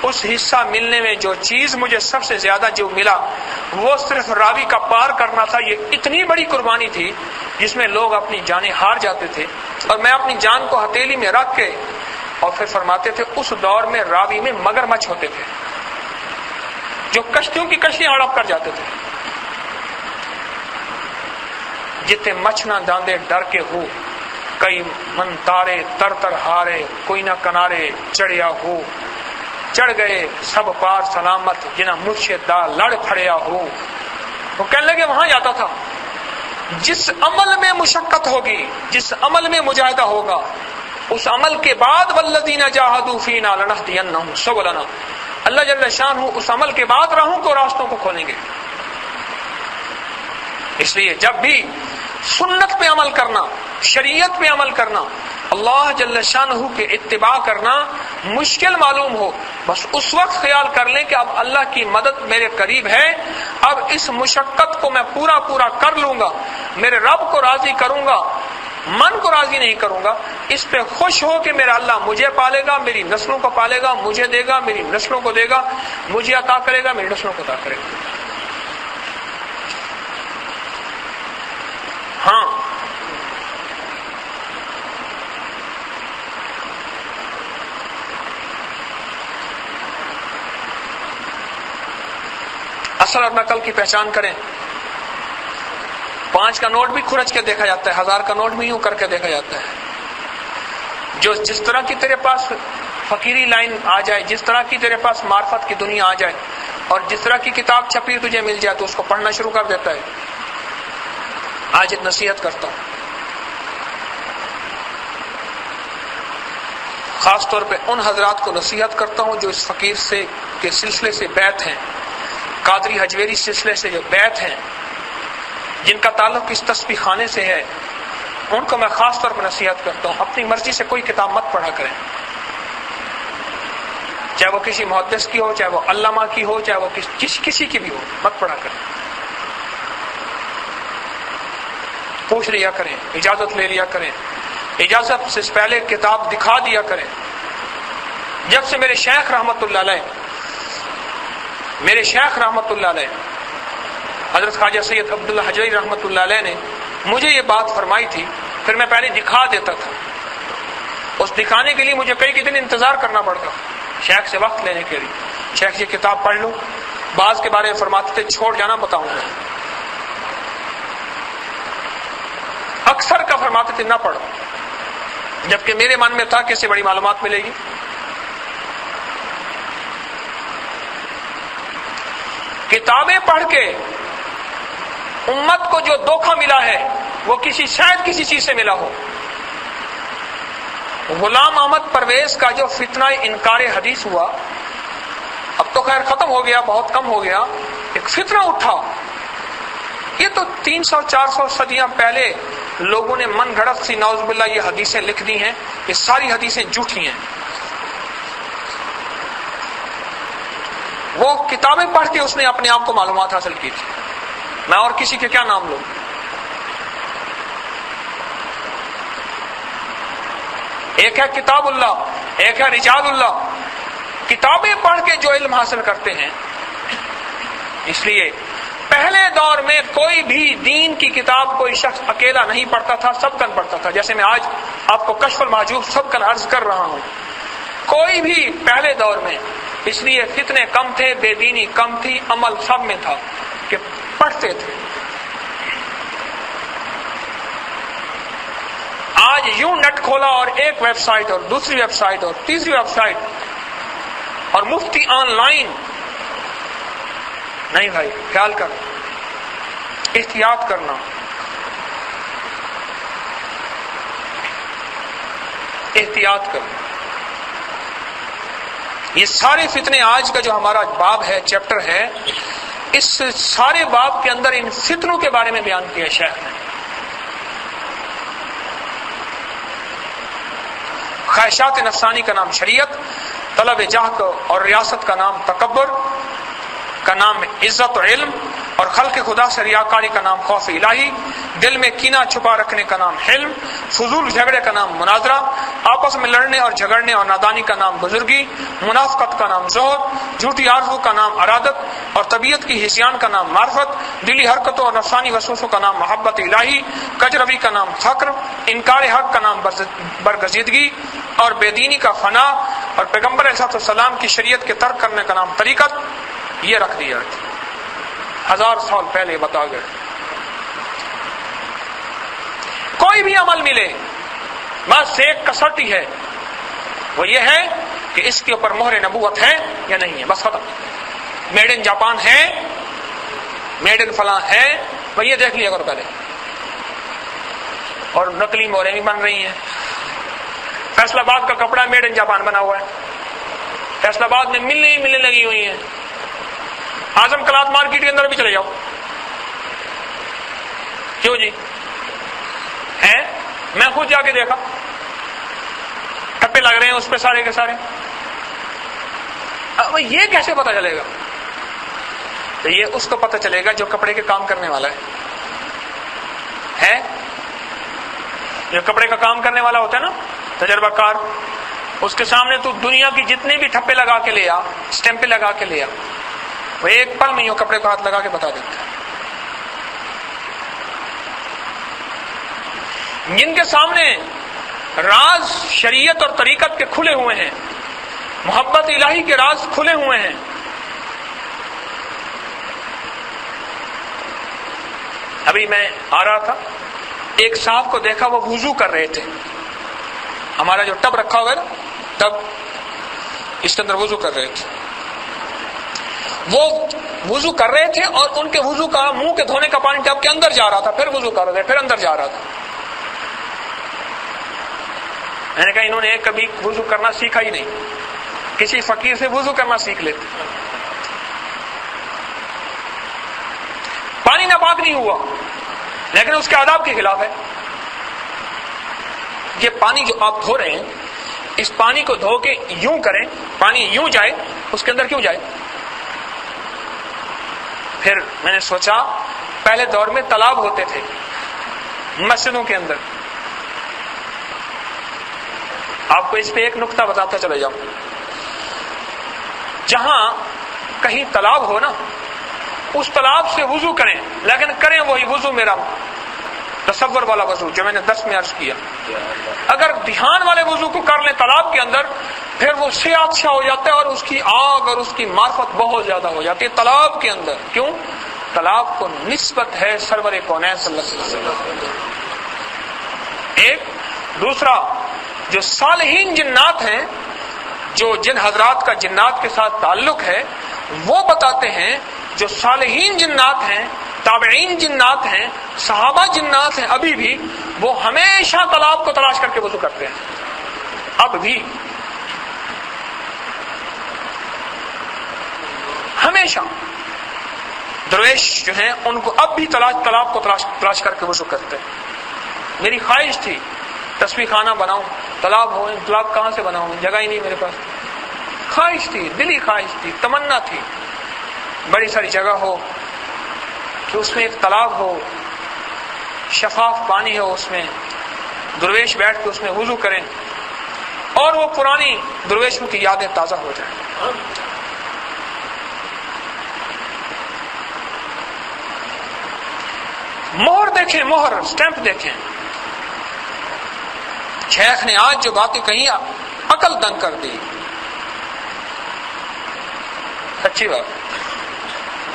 اس حصہ ملنے میں جو چیز مجھے سب سے زیادہ جو ملا وہ صرف راوی کا پار کرنا تھا. یہ اتنی بڑی قربانی تھی جس میں لوگ اپنی جانیں ہار جاتے تھے، اور میں اپنی جان کو ہتھیلی میں رکھ کے، اور پھر فرماتے تھے اس دور میں راوی میں مگرمچھ ہوتے تھے جو کشتیوں کی کشتیاں ہڑپ کر جاتے تھے. جتے مچھ نہ داندے ڈر کے ہو، کئی من تارے تر تر ہارے، کوئی نہ کنارے چڑھیا ہو، چڑھ گئے سب پار سلامت جنہ مرشد دا لڑ پھڑیا ہو. وہ کہنے لگے وہاں جاتا تھا جس عمل میں مشقت ہوگی، جس عمل میں مجاہدہ ہوگا، اس عمل کے بعد والذین جاہدوا فینا لنہدینہم سبلنا، اللہ جل شانہ اس عمل کے بعد راہوں کو، راستوں کو کھولیں گے. اس لیے جب بھی سنت پہ عمل کرنا، شریعت پہ عمل کرنا اللہ جل شانہ کے اتباع کرنا مشکل معلوم ہو، بس اس وقت خیال کر لیں کہ اب اللہ کی مدد میرے قریب ہے، اب اس مشقت کو میں پورا کر لوں گا، میرے رب کو راضی کروں گا، من کو راضی نہیں کروں گا، اس پہ خوش ہو کہ میرا اللہ مجھے پالے گا، میری نسلوں کو پالے گا، مجھے دے گا، میری نسلوں کو دے گا، مجھے عطا کرے گا، میری نسلوں کو عطا کرے گا۔ ہاں اصل اور نقل کی پہچان کریں۔ 5 کا نوٹ بھی کھرچ کے دیکھا جاتا ہے، 1000 کا نوٹ بھی یوں کر کے دیکھا جاتا ہے۔ جس طرح کی تیرے پاس فقیری لائن آ جائے، جس طرح کی تیرے پاس معرفت کی دنیا آ جائے، اور جس طرح کی کتاب چھپی تجھے مل جائے تو اس کو پڑھنا شروع کر دیتا ہے۔ آج ایک نصیحت کرتا ہوں، خاص طور پہ ان حضرات کو نصیحت کرتا ہوں جو اس فقیر سے کے سلسلے سے بیعت ہیں، قادری حجویری سلسلے سے جو بیعت ہیں، جن کا تعلق اس تسبیح خانے سے ہے، ان کو میں خاص طور پر نصیحت کرتا ہوں، اپنی مرضی سے کوئی کتاب مت پڑھا کریں، چاہے وہ کسی محدث کی ہو، چاہے وہ علامہ کی ہو، چاہے وہ کسی کی بھی ہو، مت پڑھا کریں۔ پوچھ لیا کریں، اجازت لے لیا کریں، اجازت سے پہلے کتاب دکھا دیا کریں۔ جب سے میرے شیخ رحمت اللہ علیہ حضرت خواجہ سید عبداللہ حجویری رحمۃ اللہ علیہ نے مجھے یہ بات فرمائی تھی، پھر میں پہلے دکھا دیتا تھا، اس دکھانے کے لیے مجھے کئی دن انتظار کرنا پڑتا شیخ سے وقت لینے کے لیے، شیخ یہ کتاب پڑھ لو، بعض کے بارے میں فرماتے تھے چھوڑ جانا بتاؤں گا، اکثر کا فرماتے تھے نہ پڑھو، جبکہ میرے من میں تھا کہ اس سے بڑی معلومات ملے گی۔ کتابیں پڑھ کے امت کو جو دھوکہ ملا ہے وہ شاید کسی چیز سے ملا ہو۔ غلام احمد پرویز کا جو فتنہ انکار حدیث ہوا، اب تو خیر ختم ہو گیا، بہت کم ہو گیا، ایک فتنہ اٹھا، یہ تو 300-400 صدیاں پہلے لوگوں نے من گھڑت سی نعوذ باللہ یہ حدیثیں لکھ دی ہیں، یہ ساری حدیثیں جھوٹی ہیں۔ وہ کتابیں پڑھ کے اس نے اپنے آپ کو معلومات حاصل کی تھی، میں اور کسی کے کیا نام لوں۔ ایک ہے کتاب اللہ، ایک ہے رجال اللہ، کتابیں پڑھ کے جو علم حاصل کرتے ہیں۔ اس لیے پہلے دور میں کوئی بھی دین کی کتاب کوئی شخص اکیلا نہیں پڑھتا تھا، سب کن پڑھتا تھا، جیسے میں آج آپ کو کشف المحجوب سب کن عرض کر رہا ہوں، کوئی بھی پہلے دور میں، اس لیے فتنے کم تھے، بے دینی کم تھی، عمل سب میں تھا کہ پڑھتے تھے۔ آج یوں نیٹ کھولا اور ایک ویب سائٹ اور دوسری ویب سائٹ اور تیسری ویب سائٹ اور مفتی آن لائن، نہیں بھائی، خیال کر، احتیاط کرنا، احتیاط کرنا۔ یہ سارے فتنے آج کا جو ہمارا باب ہے، چیپٹر ہے، اس سارے باب کے اندر ان فتنوں کے بارے میں بیان کیا شیخ نے۔ خواہشات نفسانی کا نام شریعت، طلب جاہ اور ریاست کا نام تکبر، کا نام عزت و علم، اور خلق خدا سے ریاکاری کا نام خوف الہی، دل میں کینہ چھپا رکھنے کا نام حلم، فضول جھگڑے کا نام مناظرہ، آپس میں لڑنے اور جھگڑنے اور نادانی کا نام بزرگی، منافقت کا نام زہد، جھوٹی آرزو کا نام ارادت، اور طبیعت کی ہذیان کا نام معرفت، دلی حرکتوں اور نفسانی وسوسوں کا نام محبت الہی، کجروی کا نام فقر، انکار حق کا نام برگزیدگی، اور بے دینی کا فنا، اور پیغمبر علیہ السلام کی شریعت کے ترک کرنے کا نام طریقت۔ یہ رکھ دیا 1000 سال پہلے بتا گئے۔ کوئی بھی عمل ملے، بس ایک کسوٹی ہے، وہ یہ ہے کہ اس کے اوپر مہر نبوت ہے یا نہیں ہے، بس ختم۔ میڈ ان جاپان ہے، میڈ ان فلاں ہے، وہ یہ دیکھ لیا کرو پہلے۔ اور نقلی موریں بھی بن رہی ہیں، فیصل آباد کا کپڑا میڈ ان جاپان بنا ہوا ہے، فیصل آباد میں ملیں لگی ہوئی ہیں، اعظم کلاتھ مارکیٹ کے اندر بھی چلے جاؤ، کیوں جی ہے؟ میں خود جا کے دیکھا، ٹھپے لگ رہے ہیں اس پہ سارے کے سارے. اب یہ کیسے پتہ چلے گا؟ تو یہ اس کو پتہ چلے گا جو کپڑے کے کام کرنے والا ہے. جو کپڑے کا کام کرنے والا ہوتا ہے نا، تجربہ کار، اس کے سامنے تو دنیا کی جتنے بھی ٹھپے لگا کے لے آ، اسٹیمپیں لگا کے لے آ، وہ ایک پل میں یہ کپڑے کو ہاتھ لگا کے بتا دیتا ہے. جن کے سامنے راز شریعت اور طریقت کے کھلے ہوئے ہیں، محبت الہی کے راز کھلے ہوئے ہیں. ابھی میں آ رہا تھا، ایک صاحب کو دیکھا، وہ وضو کر رہے تھے. ہمارا جو ٹب رکھا ہوا ہے نا، ٹب، اس کے اندر وضو کر رہے تھے. وہ وضو کر رہے تھے اور ان کے وضو کا، منہ کے دھونے کا پانی ٹب کے اندر جا رہا تھا، پھر وضو کر رہے تھے، پھر اندر جا رہا تھا. میں نے کہا انہوں نے کبھی وضو کرنا سیکھا ہی نہیں، کسی فقیر سے وضو کرنا سیکھ لیتے. پانی ناپاک نہیں ہوا، لیکن اس کے آداب کے خلاف ہے. یہ پانی جو آپ دھو رہے ہیں، اس پانی کو دھو کے یوں کریں، پانی یوں جائے، اس کے اندر کیوں جائے؟ پھر میں نے سوچا، پہلے دور میں تالاب ہوتے تھے مسجدوں کے اندر. آپ کو اس پہ ایک نقطہ بتاتا چلے جاؤں. جہاں کہیں تالاب ہو نا، اس تالاب سے وضو کریں، لیکن کریں وہی وضو میرا تصور والا وضو جو میں نے 10 میں عرض کیا. اگر دھیان والے وضو کو کر لیں تالاب کے اندر، پھر وہ سیاہ ہو جاتا ہے اور اس کی آگ اور اس کی معرفت بہت زیادہ ہو جاتی ہے تالاب کے اندر. کیوں؟ تالاب کو نسبت ہے سرور کونین صلی اللہ علیہ وسلم. ایک دوسرا، جو صالحین جنات ہیں، جو جن حضرات کا جنات کے ساتھ تعلق ہے، وہ بتاتے ہیں جو صالحین جنات ہیں، تابعین جنات ہیں، صحابہ جنات ہیں، ابھی بھی وہ ہمیشہ تالاب کو تلاش کر کے وضو کرتے ہیں. اب بھی ہمیشہ درویش جو ہیں ان کو اب بھی تالاب کو تلاش کر کے وضو کرتے ہیں. میری خواہش تھی تسبیح خانہ بناؤں، تالاب ہو. تالاب کہاں سے بناؤں؟ جگہ ہی نہیں میرے پاس. خواہش تھی، دلی خواہش تھی، تمنا تھی، بڑی ساری جگہ ہو کہ اس میں ایک تالاب ہو، شفاف پانی ہو، اس میں درویش بیٹھ کے اس میں وضو کریں اور وہ پرانی درویشوں کی یادیں تازہ ہو جائیں. مہر دیکھیں، مہر سٹیمپ دیکھیں. شیخ نے آج جو باتیں کہی عقل دنگ کر دی. سچی بات،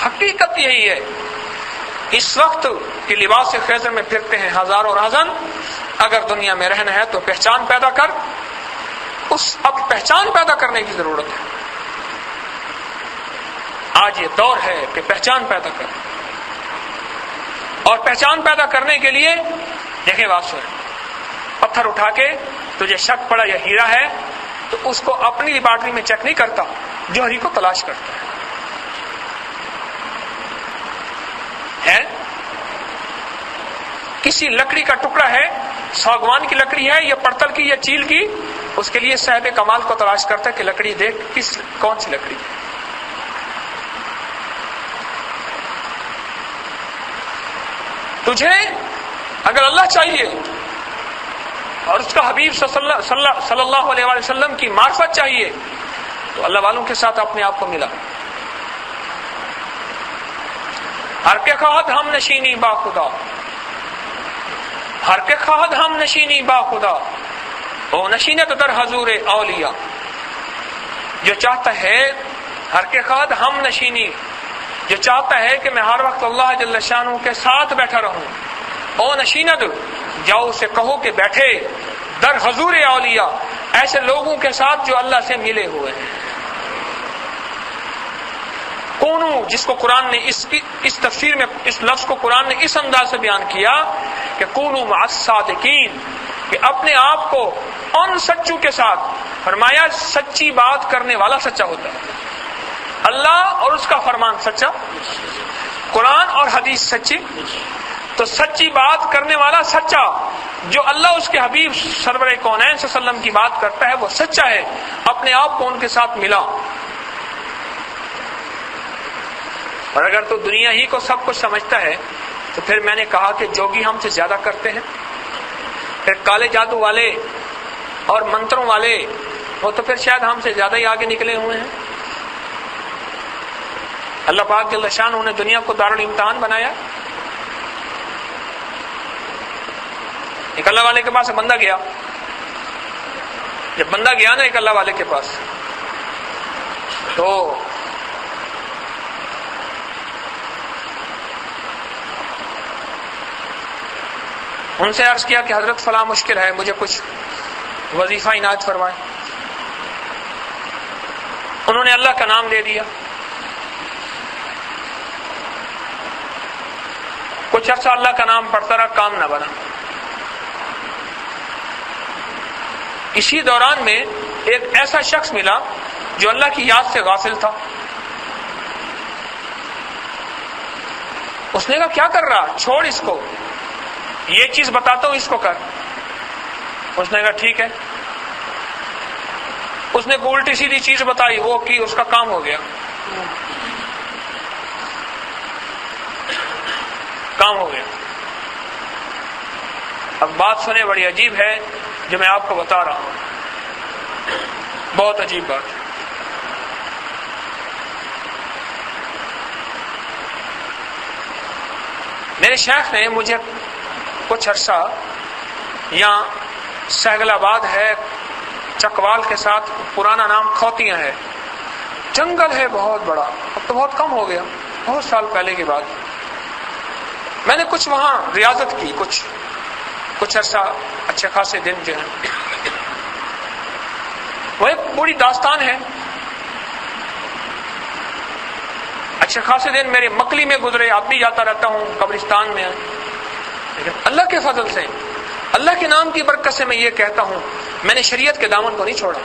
حقیقت یہی ہے. اس وقت کے لباس خیزر میں پھرتے ہیں ہزاروں راہزن. اگر دنیا میں رہنا ہے تو پہچان پیدا کر. اب پہچان پیدا کرنے کی ضرورت ہے. آج یہ دور ہے کہ پہچان پیدا کر. اور پہچان پیدا کرنے کے لیے دیکھیں بات سنیں، پتھر اٹھا کے تجھے شک پڑا یہ ہیرا ہے تو اس کو اپنی لیبارٹری میں چیک نہیں کرتا، جوہری کو تلاش کرتا ہے. کسی لکڑی کا ٹکڑا ہے، ساگوان کی لکڑی ہے یا پڑتل کی یا چیل کی، اس کے لیے صاحب کمال کو تلاش کرتا ہے کہ لکڑی دیکھ کون سی لکڑی ہے. تجھے اگر اللہ چاہیے اور اس کا حبیب صلی اللہ علیہ وسلم کی معرفت چاہیے تو اللہ والوں کے ساتھ اپنے آپ کو ملا. ہر کے خواہد ہم نشینی با خدا، ہر کے خواہد ہم نشینی با خدا، او نشینت در حضور اولیاء. جو چاہتا ہے ہر کے خواہد ہم نشینی، جو چاہتا ہے کہ میں ہر وقت اللہ جل شانہ کے ساتھ بیٹھا رہوں، او نشینت، جاؤ اسے کہو کہ بیٹھے در حضور اولیاء، ایسے لوگوں کے ساتھ جو اللہ سے ملے ہوئے ہیں. کونو، جس کو قرآن نے اس تفسیر میں اس لفظ کو قرآن نے اس انداز سے بیان کیا کہ کونو مع الصادقین، کہ اپنے آپ کو ان سچوں کے ساتھ. فرمایا سچی بات کرنے والا سچا ہوتا ہے. اللہ اور اس کا فرمان سچا، قرآن اور حدیث سچی، تو سچی بات کرنے والا سچا. جو اللہ اس کے حبیب سرور کونین صلی اللہ علیہ وسلم کی بات کرتا ہے وہ سچا ہے، اپنے آپ کو ان کے ساتھ ملا۔ اور اگر تو دنیا ہی کو سب کچھ سمجھتا ہے تو پھر میں نے کہا کہ جوگی ہم سے زیادہ کرتے ہیں، پھر کالے جادو والے اور منتروں والے وہ تو پھر شاید ہم سے زیادہ ہی آگے نکلے ہوئے ہیں۔ اللہ پاک جل شانہ نے دنیا کو دارالامتحان بنایا۔ ایک اللہ والے کے پاس بندہ گیا، جب بندہ گیا نا ایک اللہ والے کے پاس تو ان سے عرض کیا کہ حضرت فلاں مشکل ہے، مجھے کچھ وظیفہ عنایت فرمائیں۔ انہوں نے اللہ کا نام دے دیا، کچھ عرصہ اللہ کا نام پڑھتا رہا، کام نہ بنا۔ اسی دوران میں ایک ایسا شخص ملا جو اللہ کی یاد سے غافل تھا۔ اس نے کہا کیا کر رہا، چھوڑ اس کو، یہ چیز بتاتا ہوں اس کو کر۔ اس نے کہا ٹھیک ہے۔ اس نے الٹی سیدھی چیز بتائی، وہ کی، اس کا کام ہو گیا، کام ہو گیا۔ اب بات سنیں، بڑی عجیب ہے جو میں آپ کو بتا رہا ہوں، بہت عجیب بات ہے۔ میرے شیخ نے مجھے کچھ عرصہ یہاں سہگل آباد ہے، چکوال کے ساتھ پرانا نام کھوتیاں ہے، جنگل ہے بہت بڑا، اب تو بہت کم ہو گیا، بہت سال پہلے کی بات۔ میں نے کچھ وہاں ریاضت کی، کچھ عرصہ اچھے خاصے دن جو ہیں، وہ ایک بڑی داستان ہے۔ اچھے خاصے دن میرے مکلی میں گزرے، اب بھی جاتا رہتا ہوں قبرستان میں، لیکن اللہ کے فضل سے، اللہ کے نام کی برکت سے میں یہ کہتا ہوں میں نے شریعت کے دامن کو نہیں چھوڑا،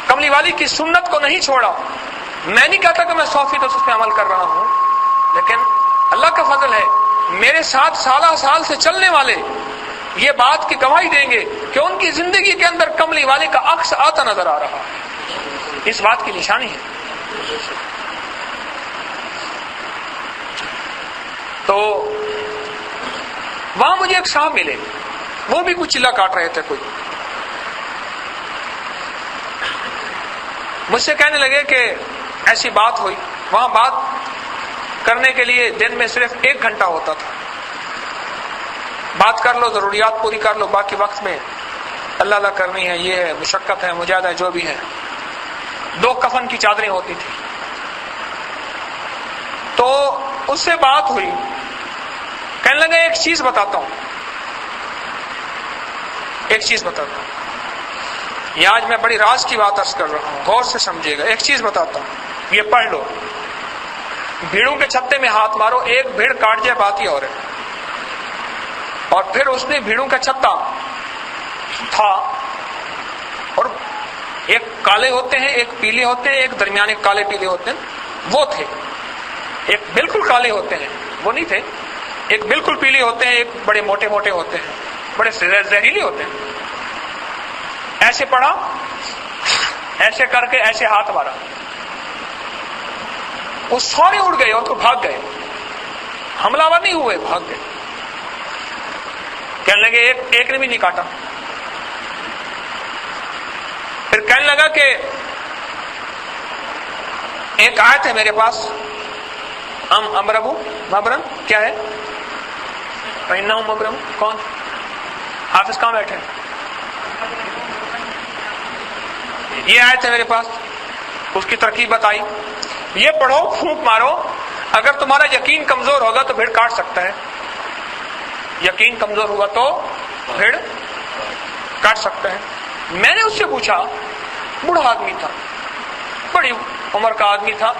کملی والی کی سنت کو نہیں چھوڑا۔ میں نہیں کہتا کہ میں 100% اس پہ عمل کر رہا ہوں، لیکن اللہ کا فضل ہے، میرے ساتھ سالہ سال سے چلنے والے یہ بات کی گواہی دیں گے کہ ان کی زندگی کے اندر کملی والے کا عکس آتا نظر آ رہا، اس بات کی نشانی ہے۔ تو وہاں مجھے ایک صاحب ملے، وہ بھی کچھ چلا کاٹ رہے تھے، کوئی مجھ سے کہنے لگے کہ ایسی بات ہوئی، وہاں بات کرنے کے لیے دن میں صرف 1 گھنٹہ ہوتا تھا، بات کر لو، ضروریات پوری کر لو، باقی وقت میں اللہ اللہ کرنی ہے، یہ ہے، مشقت ہے، مجاہدہ ہے، جو بھی ہے۔ 2 کفن کی چادریں ہوتی تھی۔ تو اس سے بات ہوئی، کہنے لگا ایک چیز بتاتا ہوں، ایک چیز بتاتا ہوں، یہ آج میں بڑی راز کی بات عرض کر رہا ہوں، غور سے سمجھیے گا۔ ایک چیز بتاتا ہوں، یہ پڑھ لو، بھیڑوں کے چھتے میں ہاتھ مارو، ایک بھیڑ کاٹ جائے بات ہی اور ہے۔ اور پھر اس نے بھیڑوں کا چھتا تھا، اور ایک کالے ہوتے ہیں، ایک پیلے ہوتے ہیں، ایک درمیانے کالے پیلے ہوتے ہیں، وہ تھے۔ ایک بالکل کالے ہوتے ہیں، وہ نہیں تھے، ایک بالکل پیلے ہوتے ہیں، ایک بڑے موٹے موٹے ہوتے ہیں، بڑے زہریلے ہوتے ہیں۔ ایسے پڑھا، ایسے کر کے ایسے ہاتھ مارا، وہ سارے اڑ گئے اور تو بھاگ گئے، حملہ آور نہیں ہوئے، بھاگ گئے۔ کہنے لگے ایک نے بھی نہیں کاٹا۔ پھر کہنے لگا کہ ایک آیت ہے میرے پاس، امربو مبرم، کیا ہے؟ فإنهم مبرم، کون؟ حافظ کہاں بیٹھے؟ یہ آیت ہے میرے پاس، اس کی ترکیب بتائی، یہ پڑھو، پھونک مارو، اگر تمہارا یقین کمزور ہوگا تو بھیڑ کاٹ سکتا ہے، یقین کمزور ہوگا تو بھیڑ کاٹ سکتا ہے۔ میں نے اس سے پوچھا، بوڑھا آدمی تھا، بڑی عمر کا آدمی تھا،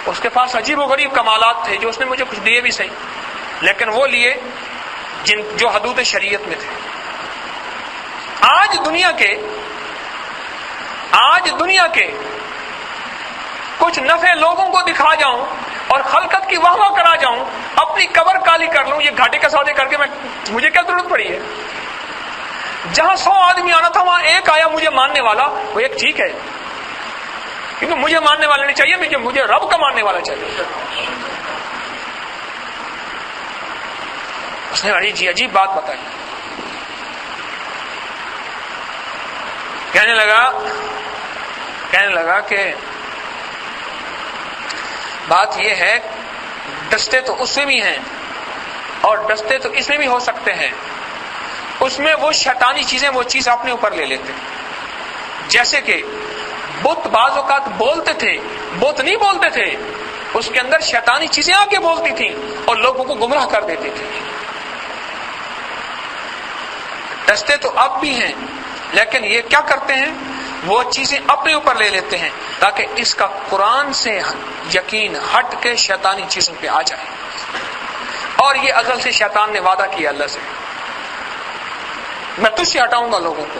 اس کے پاس عجیب و غریب کمالات تھے جو اس نے مجھے کچھ دیے بھی صحیح، لیکن وہ لیے جو حدود شریعت میں تھے۔ آج دنیا کے کچھ نفع لوگوں کو دکھا جاؤں اور خلقت کی واہ واہ کرا جاؤں، اپنی قبر کالی کر لوں، یہ گھاٹے کا سودے کر کے مجھے کیا ضرورت پڑی ہے؟ جہاں 100 آدمی آنا تھا وہاں ایک آیا مجھے ماننے والا، وہ ایک ٹھیک ہے، کیونکہ مجھے ماننے والا نہیں چاہیے، مجھے رب کا ماننے والا چاہیے۔ اس نے بڑی عجیب بات بتائی، کہنے لگا کہ بات یہ ہے ڈستے تو اس میں بھی ہیں اور ڈستے تو اس میں بھی ہو سکتے ہیں، اس میں وہ شیطانی چیزیں وہ چیز اپنے اوپر لے لیتے، جیسے کہ بت بعض اوقات بولتے تھے، بت نہیں بولتے تھے، اس کے اندر شیطانی چیزیں آ کے بولتی تھیں اور لوگوں کو گمراہ کر دیتے تھے۔ دستے تو اب بھی ہیں، لیکن یہ کیا کرتے ہیں، وہ چیزیں اپنے اوپر لے لیتے ہیں تاکہ اس کا قرآن سے یقین ہٹ کے شیطانی چیزوں پہ آ جائے۔ اور یہ ازل سے شیطان نے وعدہ کیا اللہ سے، میں تجھ سے ہٹاؤں گا لوگوں کو۔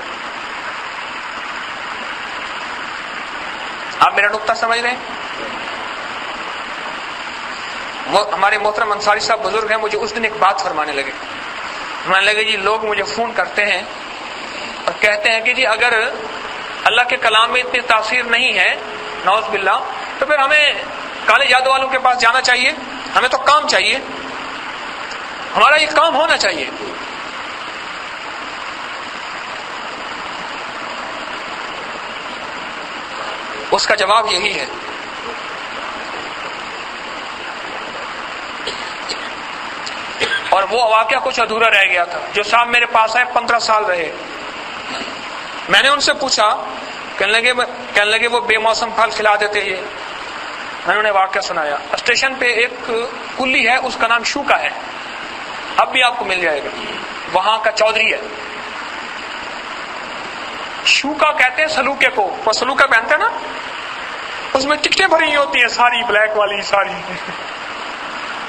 آپ میرا نقطہ سمجھ رہے ہیں؟ وہ ہمارے محترم انصاری صاحب بزرگ ہیں، مجھے اس دن ایک بات فرمانے لگے جی لوگ مجھے فون کرتے ہیں اور کہتے ہیں کہ جی اگر اللہ کے کلام میں اتنی تاثیر نہیں ہے نعوذ باللہ تو پھر ہمیں کالے جادو والوں کے پاس جانا چاہیے، ہمیں تو کام چاہیے، ہمارا یہ کام ہونا چاہیے۔ اس کا جواب یہی ہے، اور وہ واقعہ کچھ ادھورا رہ گیا تھا۔ جو صاحب میرے پاس آئے 15 سال رہے، میں نے ان سے پوچھا، کہنے لگے وہ بے موسم پھل کھلا دیتے یہ۔ میں نے انہیں واقعہ سنایا۔ اسٹیشن پہ ایک کلی ہے، اس کا نام شوکا ہے، اب بھی آپ کو مل جائے گا، وہاں کا چودھری ہے۔ شوکا کہتے ہیں سلوکے کو، وہ سلوکا پہنتے ہیں نا، اس میں ٹکٹیں بھری ہوتی ہیں ساری بلیک والی ساری،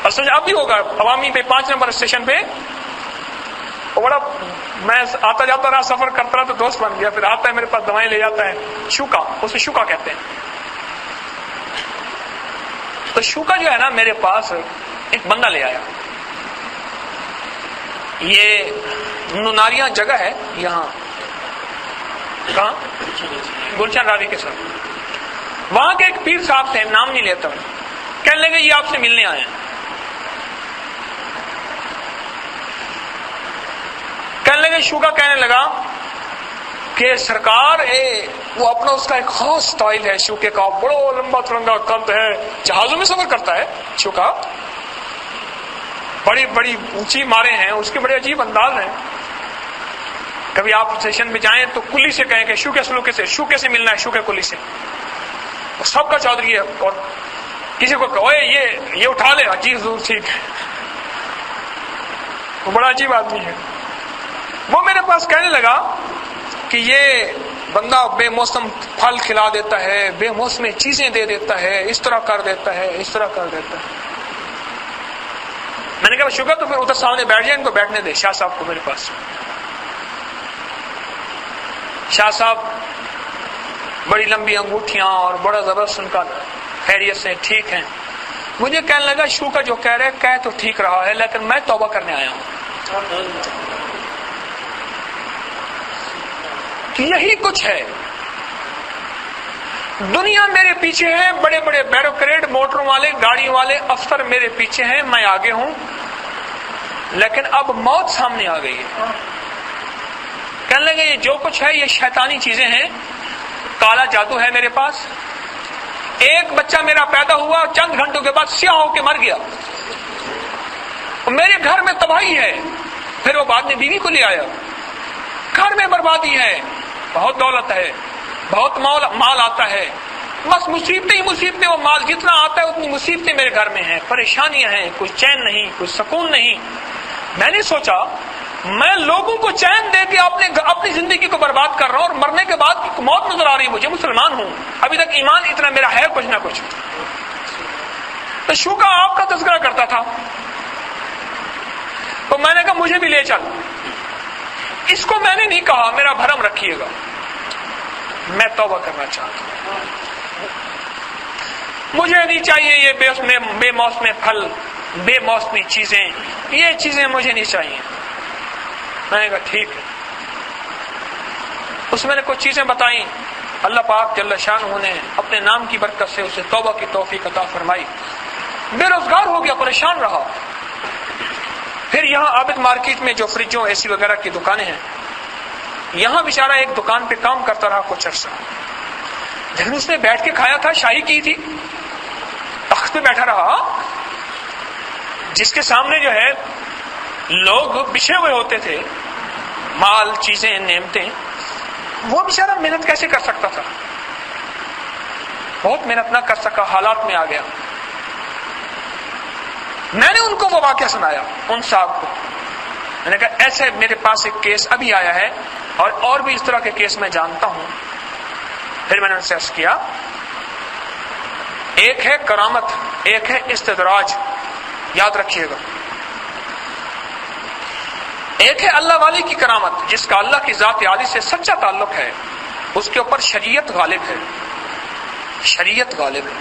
اصل اب بھی ہوگا عوامی پہ 5 نمبر اسٹیشن پہ۔ وہ بڑا، میں آتا جاتا رہا، سفر کرتا رہا تو دوست بن گیا، پھر آتا ہے میرے پاس دوائیں لے جاتا ہے۔ شوکا، اسے شوکا کہتے ہیں۔ تو شوکا جو ہے نا میرے پاس ایک بندہ لے آیا، یہ نوناریاں جگہ ہے یہاں، کہاں، گلشن راوی کے ساتھ، وہاں کے ایک پیر صاحب تھے، نام نہیں لیتا ہوں، کہنے لگے یہ آپ سے ملنے آئے ہیں۔ کہنے لگے، شوکا کہنے لگا کہ سرکار وہ اپنا اس کا ایک خاص سٹائل ہے شوکے کا، بڑا لمبا ترنگا قد ہے، جہازوں میں سفر کرتا ہے شوکا، بڑی بڑی اونچی مارے ہیں اس کے، بڑے عجیب انداز ہیں۔ کبھی آپ اسٹیشن میں جائیں تو کلی سے کہیں کہ شوکے سلوکے سے، شوکے سے ملنا ہے، شوکے کلی سے، سب کا چودھری ہے، اور کسی کو کہ یہ اٹھا لے، عجیب ضرور، ٹھیک ہے، وہ بڑا عجیب آدمی ہے۔ وہ میرے پاس کہنے لگا کہ یہ بندہ بے موسم پھل کھلا دیتا ہے، بے موسم چیزیں دے دیتا ہے، اس طرح کر دیتا ہے، اس طرح کر دیتا ہے۔ میں نے کہا شکر، تو پھر ادھر سامنے بیٹھ جائے، ان کو بیٹھنے دے، شاہ صاحب کو میرے پاس۔ شاہ صاحب بڑی لمبی انگوٹھیاں اور بڑا زبردست، ان کا خیریت سے ٹھیک ہیں۔ مجھے کہنے لگا شو کا جو کہہ رہے کہہ تو ٹھیک رہا ہے، لیکن میں توبہ کرنے آیا ہوں کہ یہی کچھ ہے، دنیا میرے پیچھے ہے، بڑے بڑے بیوروکریٹ، موٹروں والے، گاڑیوں والے افسر میرے پیچھے ہیں، میں آگے ہوں، لیکن اب موت سامنے آ گئی ہے۔ کہنے لگے یہ جو کچھ ہے یہ شیطانی چیزیں ہیں، کالا جادو ہے میرے پاس۔ ایک بچہ میرا پیدا ہوا، چند گھنٹوں کے بعد سیاہ ہو کے مر گیا، میرے گھر میں تباہی ہے۔ پھر وہ بعد میں بیوی کو لے آیا، گھر میں بربادی ہے، بہت دولت ہے، بہت مال آتا ہے، بس مصیبتیں ہی مصیبتیں، وہ مال جتنا آتا ہے اتنی مصیبتیں میرے گھر میں ہیں، پریشانیاں ہیں، کوئی چین نہیں، کوئی سکون نہیں۔ میں نے سوچا میں لوگوں کو چین دے کے اپنی زندگی کو برباد کر رہا ہوں، اور مرنے کے بعد موت نظر آ رہی ہے مجھے، مسلمان ہوں، ابھی تک ایمان اتنا میرا ہے کچھ نہ کچھ۔ تو شوکا آپ کا تذکرہ کرتا تھا، تو میں نے کہا مجھے بھی لے چل۔ اس کو میں نے نہیں کہا میرا بھرم رکھیے گا، میں توبہ کرنا چاہتا ہوں۔ مجھے نہیں چاہیے یہ بے موسم پھل، بے موسمی چیزیں، یہ چیزیں مجھے نہیں چاہیے۔ میں نے کہا ٹھیک ہے۔ اس میں نے کچھ چیزیں بتائیں، اللہ پاک جل شانہ نے اپنے نام کی برکت سے اسے توبہ کی توفیق عطا فرمائی، بے روزگار ہو گیا، پریشان رہا۔ پھر یہاں عابد مارکیٹ میں جو فریجوں اے سی وغیرہ کی دکانیں ہیں، یہاں بیچارہ ایک دکان پہ کام کرتا رہا کچھ عرصہ، لیکن اس نے بیٹھ کے کھایا تھا، شاہی کی تھی، تخت پہ بیٹھا رہا، جس کے سامنے جو ہے لوگ بچھے ہوئے ہوتے تھے، مال، چیزیں، نعمتیں، وہ بیچارہ محنت کیسے کر سکتا تھا؟ بہت محنت نہ کر سکا، حالات میں آ گیا۔ میں نے ان کو وہ واقعہ سنایا، ان صاحب کو، میں نے کہا ایسے میرے پاس ایک کیس ابھی آیا ہے اور بھی اس طرح کے کیس میں جانتا ہوں۔ پھر میں نے ان سے عرض کیا، ایک ہے کرامت، ایک ہے استدراج، یاد رکھیے گا۔ ایک ہے اللہ والی کی کرامت، جس کا اللہ کی ذات عالی سے سچا تعلق ہے، اس کے اوپر شریعت غالب ہے، شریعت غالب ہے۔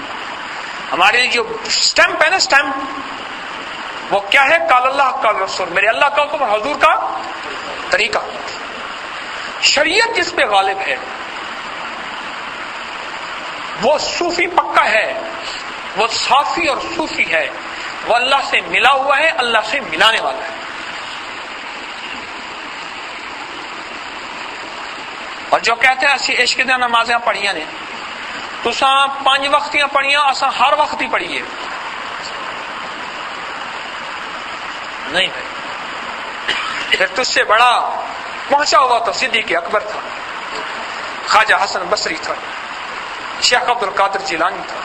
ہمارے جو سٹیمپ ہے نا، سٹیمپ، وہ کیا ہے؟ قال اللہ قال رسول، میرے اللہ کا حکم اور حضور کا طریقہ۔ شریعت جس پہ غالب ہے وہ صوفی پکا ہے، وہ صافی اور صوفی ہے، وہ اللہ سے ملا ہوا ہے، اللہ سے ملانے والا ہے۔ اور جو کہتے ہیں اسی عشق دیا نمازیں پڑھیاں نے، تساں 5 وقتیاں پڑھیاں، اساں ہر وقت ہی پڑھیے، نہیں بھائی، پھر تجھ سے بڑا پہنچا ہوا تو صدیق اکبر تھا، خواجہ حسن بصری تھا، شیخ عبد القادر جیلانی تھا،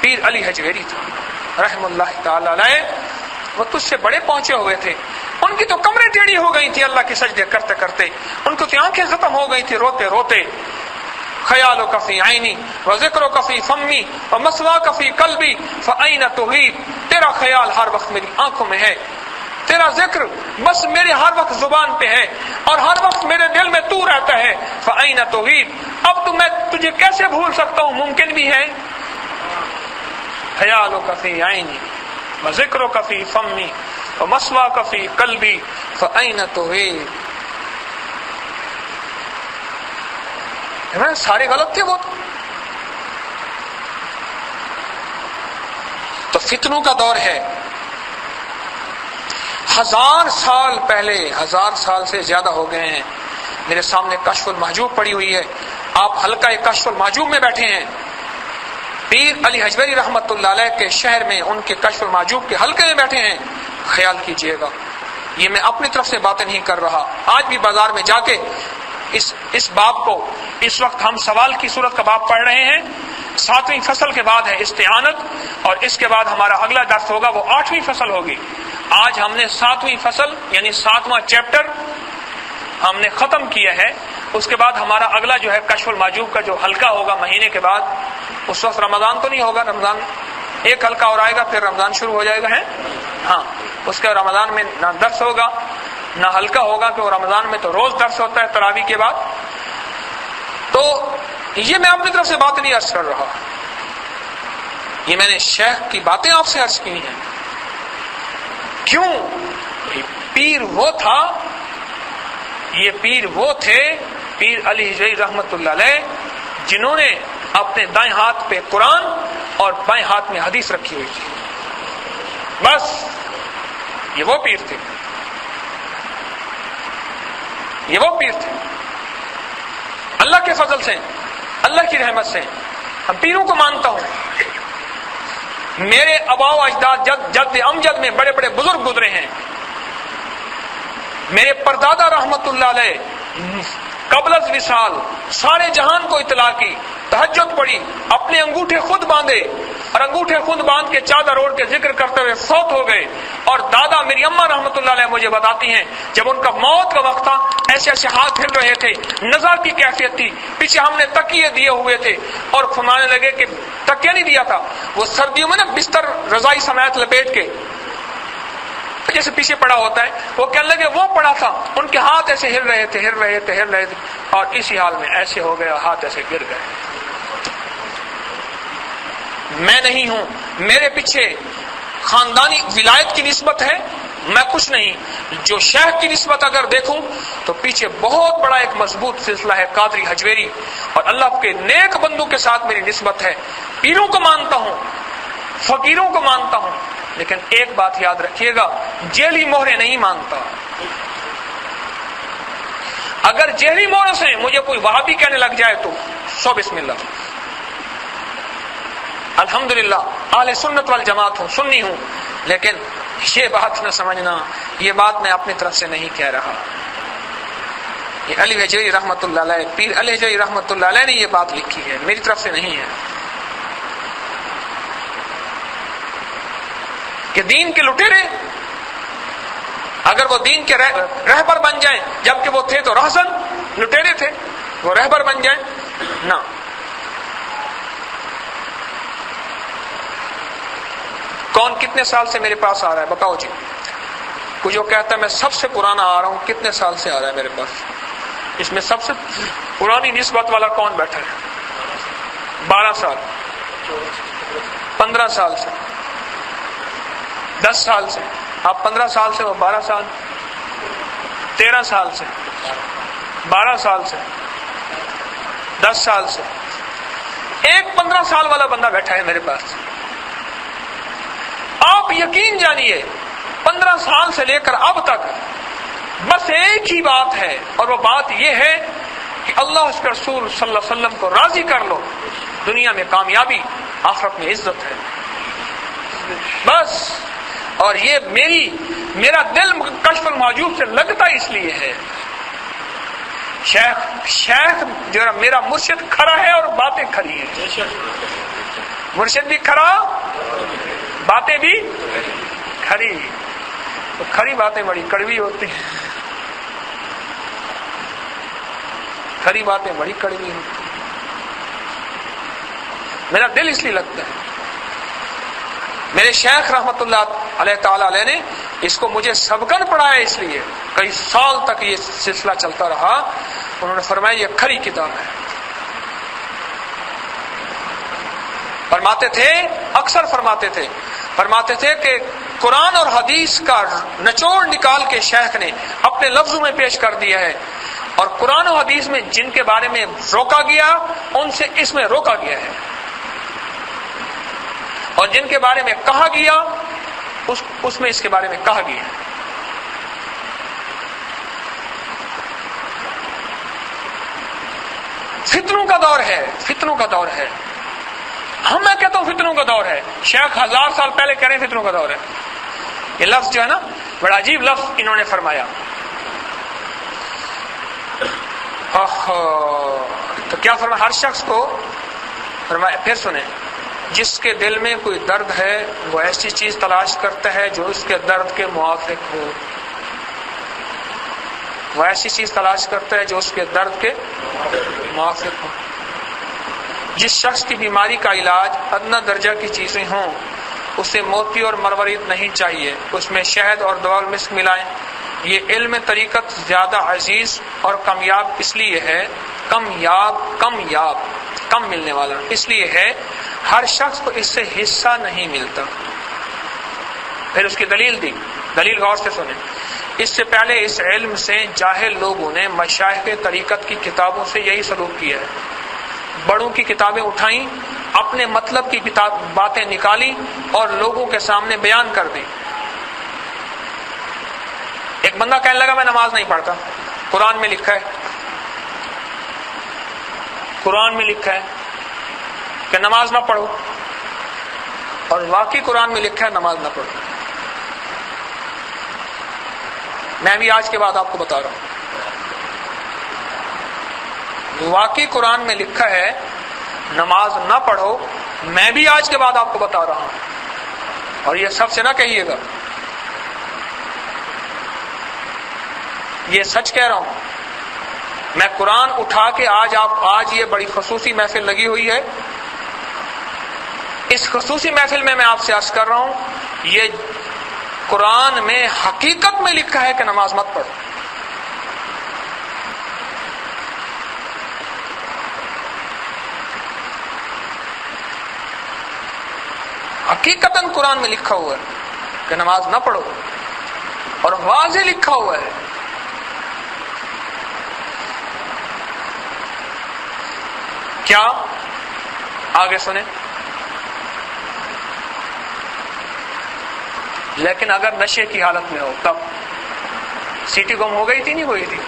پیر علی حجویری تھا رحم اللہ تعالی علیہ، وہ تجھ سے بڑے پہنچے ہوئے تھے۔ ان کی تو کمریں ٹیڑھی ہو گئی تھی اللہ کے سجدے کرتے کرتے، ان کو تو آنکھیں ختم ہو گئی تھی روتے روتے۔ خیالو کفی عینی و ذکرو کفی فمی و مسوا کفی قلبی فأین تحید، تیرا خیال ہر وقت میری آنکھوں میں ہے، تیرا ذکر بس میرے ہر وقت زبان پہ ہے، اور ہر وقت میرے دل میں تو رہتا ہے۔ فأین تحید، اب تو میں تجھے کیسے بھول سکتا ہوں؟ ممکن بھی ہے۔ خیالو کفی عینی و ذکرو کفی فمی و مسوا کفی قلبی فأین تحید۔ سارے غلط تھے وہ تو فتنوں کا دور ہے۔ 1000 سال پہلے، 1000 سال سے زیادہ ہو گئے ہیں، میرے سامنے کشف المحجوب پڑی ہوئی ہے، آپ حلقہ کشف المحجوب میں بیٹھے ہیں، پیر علی حجویری رحمت اللہ علیہ کے شہر میں ان کے کشف المحجوب کے حلقے میں بیٹھے ہیں۔ خیال کیجئے گا، یہ میں اپنی طرف سے باتیں نہیں کر رہا، آج بھی بازار میں جا کے اس باب کو، اس وقت ہم سوال کی صورت کا باب پڑھ رہے ہیں، 7ویں فصل کے بعد ہے استعانت، اور اس کے بعد ہمارا اگلا درس ہوگا وہ 8ویں فصل ہوگی۔ آج ہم نے 7ویں فصل یعنی 7واں چیپٹر ہم نے ختم کیا ہے، اس کے بعد ہمارا اگلا جو ہے کشف المحجوب کا جو حلقہ ہوگا مہینے کے بعد، اس وقت رمضان تو نہیں ہوگا، رمضان ایک حلقہ اور آئے گا پھر رمضان شروع ہو جائے گا، ہے ہاں، اس کے رمضان میں نہ درس ہوگا نہ حلقہ ہوگا، کہ وہ رمضان میں تو روز درس ہوتا ہے تراویح کے بعد۔ تو یہ میں اپنی طرف سے بات نہیں عرض کر رہا، یہ میں نے شیخ کی باتیں آپ سے عرض کی ہیں۔ کیوں؟ پیر وہ تھا، یہ پیر وہ تھے، پیر علی حجویری رحمت اللہ علیہ، جنہوں نے اپنے دائیں ہاتھ پہ قرآن اور بائیں ہاتھ میں حدیث رکھی ہوئی تھی، بس یہ وہ پیر تھے، یہ وہ پیر تھے۔ اللہ کے فضل سے، اللہ کی رحمت سے ہم پیروں کو مانتا ہوں۔ میرے آباء و اجداد، جد امجد میں بڑے بڑے بزرگ گزرے ہیں۔ میرے پردادا رحمت اللہ علیہ قبل از وصال سارے جہان کو اطلاع کی، تہجد پڑھی، اپنے انگوٹھے خود باندھے، اور انگوٹھے خود باندھ کے چادر اوڑھ کے ذکر کرتے ہوئے فوت ہو گئے۔ اور دادا میری اماں رحمت اللہ علیہ مجھے بتاتی ہیں، جب ان کا موت کا وقت تھا ایسے ایسے ہاتھ ہل رہے تھے، نزا کی کیفیت تھی، پیچھے ہم نے تکیے دیے ہوئے تھے، اور فرمانے لگے کہ تکیہ نہیں دیا تھا، وہ سردیوں میں نا بستر رضائی سمیت لپیٹ کے جیسے پیچھے پڑا ہوتا ہے، وہ کہنے لگے وہ پڑا تھا، ان کے ہاتھ ایسے ہل رہے تھے، ہل رہے تھے، اور اسی حال میں ایسے ہو گیا، ہاتھ ایسے گر گئے۔ میں نہیں ہوں، میرے پیچھے خاندانی ولایت کی نسبت ہے، میں کچھ نہیں. جو شیخ کی نسبت اگر دیکھوں تو پیچھے بہت بڑا ایک مضبوط سلسلہ ہے قادری حجویری، اور اللہ کے نیک بندوں کے ساتھ میری نسبت ہے. پیروں کو مانتا ہوں، فقیروں کو مانتا ہوں، لیکن ایک بات یاد رکھیے گا، جیلی مہرے نہیں مانتا. اگر جیلی مہروں سے مجھے کوئی وہابی کہنے لگ جائے تو سو بسم اللہ. الحمدللہ اہل سنت والجماعت ہوں، سنی ہوں، لیکن یہ بات نہ سمجھنا، یہ بات میں اپنی طرف سے نہیں کہہ رہا. یہ علی حجویری رحمۃ اللہ علیہ، پیر علی حجویری رحمۃ اللہ علیہ نے یہ بات لکھی ہے، میری طرف سے نہیں ہے. کہ دین کے لٹیرے اگر وہ دین کے رہبر بن جائیں، جبکہ وہ تھے تو رہزن لٹیرے تھے، وہ رہبر بن جائیں نہ. کون کتنے سال سے میرے پاس آ رہا ہے بتاؤ جی؟ کوئی جو کہتا ہے میں سب سے پرانا آ رہا ہوں، کتنے سال سے آ رہا ہے میرے پاس؟ اس میں سب سے پرانی نسبت والا کون بیٹھا ہے؟ 12 سال، 15 سال سے، 10 سال سے. آپ 15 سال سے، وہ 12 سال، 13 سال سے، 12 سال سے، 10 سال سے. ایک 15 سال والا بندہ بیٹھا ہے میرے پاس. آپ یقین جانیے 15 سال سے لے کر اب تک بس ایک ہی بات ہے، اور وہ بات یہ ہے کہ اللہ اس کے رسول صلی اللہ علیہ وسلم کو راضی کر لو، دنیا میں کامیابی، آخرت میں عزت ہے، بس. اور یہ میرا دل کشف المحجوب سے لگتا اس لیے ہے. شیخ جو میرا مرشد کھڑا ہے اور باتیں کھڑی ہیں. مرشد بھی کھڑا، باتیں بھی کھڑی. تو کھڑی باتیں بڑی کڑوی ہوتی ہیں، کھڑی باتیں بڑی کڑوی ہوتی ہیں. میرا دل اس لیے لگتا ہے. میرے شیخ رحمت اللہ علیہ تعالی علیہ نے اس کو مجھے سبقن پڑھایا، اس لیے کئی سال تک یہ سلسلہ چلتا رہا. انہوں نے فرمایا یہ کھری کتاب ہے. فرماتے تھے، اکثر فرماتے تھے کہ قرآن اور حدیث کا نچوڑ نکال کے شیخ نے اپنے لفظوں میں پیش کر دیا ہے، اور قرآن و حدیث میں جن کے بارے میں روکا گیا ان سے اس میں روکا گیا ہے، اور جن کے بارے میں کہا گیا اس میں اس کے بارے میں کہا گیا. فتنوں کا دور ہے، فتنوں کا دور ہے. میں کہتا ہوں فتنوں کا دور ہے. شیخ 1000 سال پہلے کہہ رہے ہیں فتنوں کا دور ہے. یہ لفظ جو ہے نا بڑا عجیب لفظ انہوں نے فرمایا. تو کیا فرمایا؟ ہر شخص کو فرمایا، پھر سنیں، جس کے دل میں کوئی درد ہے وہ ایسی چیز تلاش کرتا ہے جو اس کے درد کے موافق ہو. وہ ایسی چیز تلاش کرتا ہے جو اس کے درد کے موافق ہو. جس شخص کی بیماری کا علاج ادنا درجہ کی چیزیں ہوں اسے موتی اور مروارید نہیں چاہیے، اس میں شہد اور دوا المسک ملائیں. یہ علم طریقت زیادہ عزیز اور کمیاب اس لیے ہے، کم ملنے والا اس لیے ہے ہر شخص کو اس سے حصہ نہیں ملتا. پھر اس کی دلیل دی، دلیل غور سے سنیں. اس سے پہلے اس علم سے جاہل لوگوں نے مشائخ طریقت کی کتابوں سے یہی سلوک کیا ہے. بڑوں کی کتابیں اٹھائیں، اپنے مطلب کی باتیں نکالی اور لوگوں کے سامنے بیان کر دی. ایک بندہ کہنے لگا میں نماز نہیں پڑھتا، قرآن میں لکھا ہے کہ نماز نہ پڑھو، اور واقعی قرآن میں لکھا ہے نماز نہ پڑھو. میں بھی آج کے بعد آپ کو بتا رہا ہوں، واقعی قرآن میں لکھا ہے نماز نہ پڑھو. میں بھی آج کے بعد آپ کو بتا رہا ہوں، اور یہ سب سے نہ کہیے گا، یہ سچ کہہ رہا ہوں. میں قرآن اٹھا کے آج یہ بڑی خصوصی محفل لگی ہوئی ہے، اس خصوصی محفل میں آپ سے عرض کر رہا ہوں یہ قرآن میں حقیقت میں لکھا ہے کہ نماز مت پڑھو. حقیقتاً قرآن میں لکھا ہوا ہے کہ نماز نہ پڑھو، اور واضح لکھا ہوا ہے. کیا؟ آگے سنیں. لیکن اگر نشے کی حالت میں ہو تب سیٹی گم ہو گئی تھی نہیں ہوئی تھی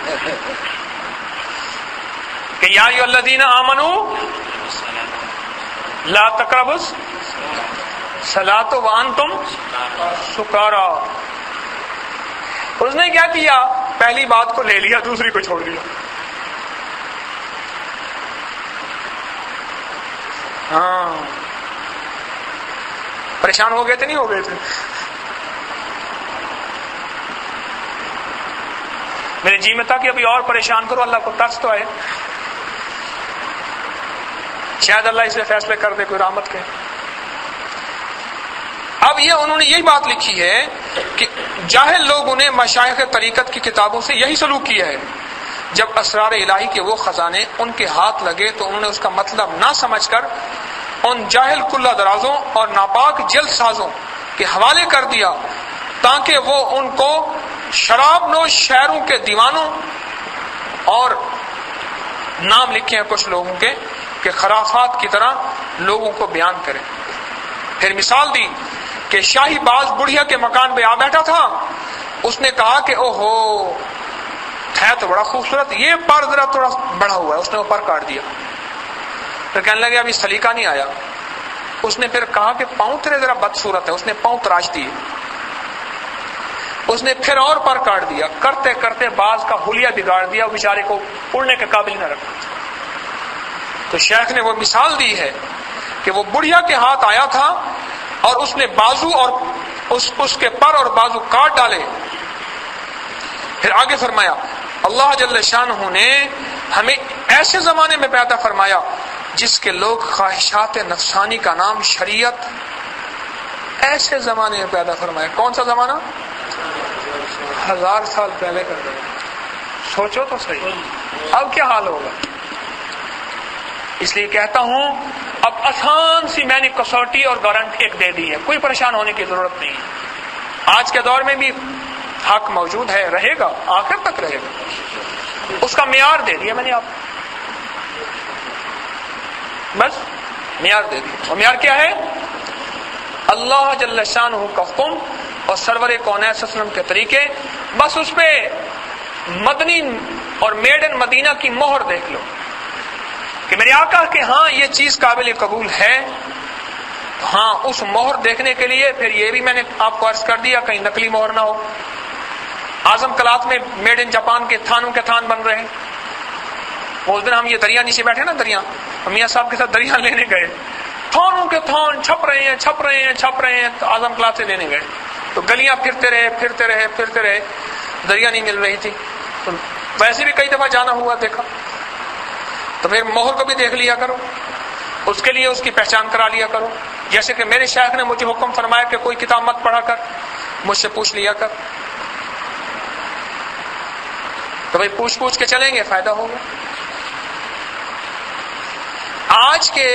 کہ یا ایھا الذین آمنوا لا تقربوا الصلاۃ وانتم سکارا. اس نے کیا کیا؟ پہلی بات کو لے لیا، دوسری کو چھوڑ دیا. ہاں پریشان ہو گئے تھے نہیں ہو گئے تھے؟ میرے جی میں تھا کہ ابھی اور پریشان کرو، اللہ کو ترس تو آئے، شاید اللہ اس میں فیصلے کر دے، کوئی رحمت کے. اب یہ انہوں نے یہی بات لکھی ہے کہ جاہل لوگوں نے مشائخ طریقت کی کتابوں سے یہی سلوک کیا ہے. جب اسرار الہی کے وہ خزانے ان کے ہاتھ لگے تو انہوں نے اس کا مطلب نہ سمجھ کر ان جاہل کلہ درازوں اور ناپاک جلد سازوں کے حوالے کر دیا تاکہ وہ ان کو شراب نوش شہروں کے دیوانوں اور نام لکھے ہیں کچھ لوگوں کے کہ خرافات کی طرح لوگوں کو بیان کریں. پھر مثال دی کہ شاہی باز بڑھیا کے مکان پہ آ بیٹھا تھا. اس نے کہا کہ او ہو ہے تو بڑا خوبصورت، یہ پر ذرا تھوڑا بڑا ہوا ہے. اس نے وہ پر کاٹ دیا. پھر کہنے لگے ابھی سلیقہ نہیں آیا. اس نے پھر کہا کہ پاؤں تیرے ذرا بدصورت ہے. اس نے پاؤں تراش دیے. اس نے پھر اور پر کاٹ دیا. کرتے کرتے باز کا حلیہ بگاڑ دیا، بیچارے کو اڑنے کے قابل نہ رکھا. تو شیخ نے وہ مثال دی ہے کہ وہ بڑھیا کے ہاتھ آیا تھا اور اس نے بازو اور اس کے پر اور بازو کاٹ ڈالے. پھر آگے فرمایا اللہ جل شانہ نے ہمیں ایسے زمانے میں پیدا فرمایا جس کے لوگ خواہشات نفسانی کا نام شریعت، ایسے زمانے میں پیدا فرمایا. کون سا زمانہ؟ 1000 سال پہلے کا. سوچو تو صحیح اب کیا حال ہوگا. اس لیے کہتا ہوں اب آسان سی میں نے کسوٹی اور گارنٹی ایک دے دی ہے، کوئی پریشان ہونے کی ضرورت نہیں ہے. آج کے دور میں بھی حق موجود ہے، رہے گا، آخر تک رہے گا. اس کا معیار دے دیا میں نے آپ، بس معیار دے دیا. اور معیار کیا ہے؟ اللہ جل شانہ کا حکم اور سرور کونین صلی اللہ علیہ وسلم کے طریقے. بس اس پہ مدنی اور میڈ ان مدینہ کی مہر دیکھ لو کہ میرے آقا کہ ہاں یہ چیز قابل قبول ہے. ہاں اس مہر دیکھنے کے لیے پھر یہ بھی میں نے آپ کو عرض کر دیا کہیں نقلی مہر نہ ہو. اعظم کلات میں میڈ ان جاپان کے تھانوں کے تھان بن رہے ہیں. اس دن ہم یہ دریا نیچے بیٹھے نا، دریا میاں صاحب کے ساتھ دریا لینے گئے، تھانوں کے تھان چھپ رہے ہیں تو اعظم کلات سے لینے گئے تو گلیاں پھرتے رہے، دریا نہیں مل رہی تھی. تو ویسے بھی کئی دفعہ جانا ہوا دیکھا، تو پھر مہر کو بھی دیکھ لیا کرو، اس کے لیے اس کی پہچان کرا لیا کرو. جیسے کہ میرے شیخ نے مجھے حکم فرمایا کہ کوئی کتاب مت پڑھا کر، مجھ سے پوچھ لیا کر. تو بھائی پوچھ کے چلیں گے، فائدہ ہوگا. آج کے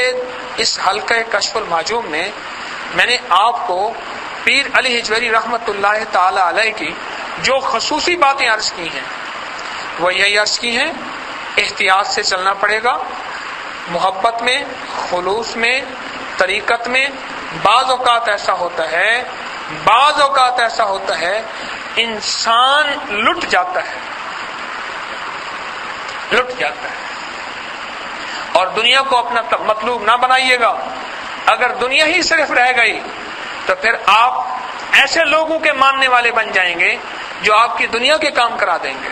اس حلقہ کشف المعجوم میں میں نے آپ کو پیر علی حجویری رحمت اللہ تعالی علیہ کی جو خصوصی باتیں عرض کی ہیں وہ یہی عرض کی ہیں: احتیاط سے چلنا پڑے گا، محبت میں، خلوص میں، طریقت میں. بعض اوقات ایسا ہوتا ہے انسان لٹ جاتا ہے اور دنیا کو اپنا مطلوب نہ بنائیے گا. اگر دنیا ہی صرف رہ گئی تو پھر آپ ایسے لوگوں کے ماننے والے بن جائیں گے جو آپ کی دنیا کے کام کرا دیں گے.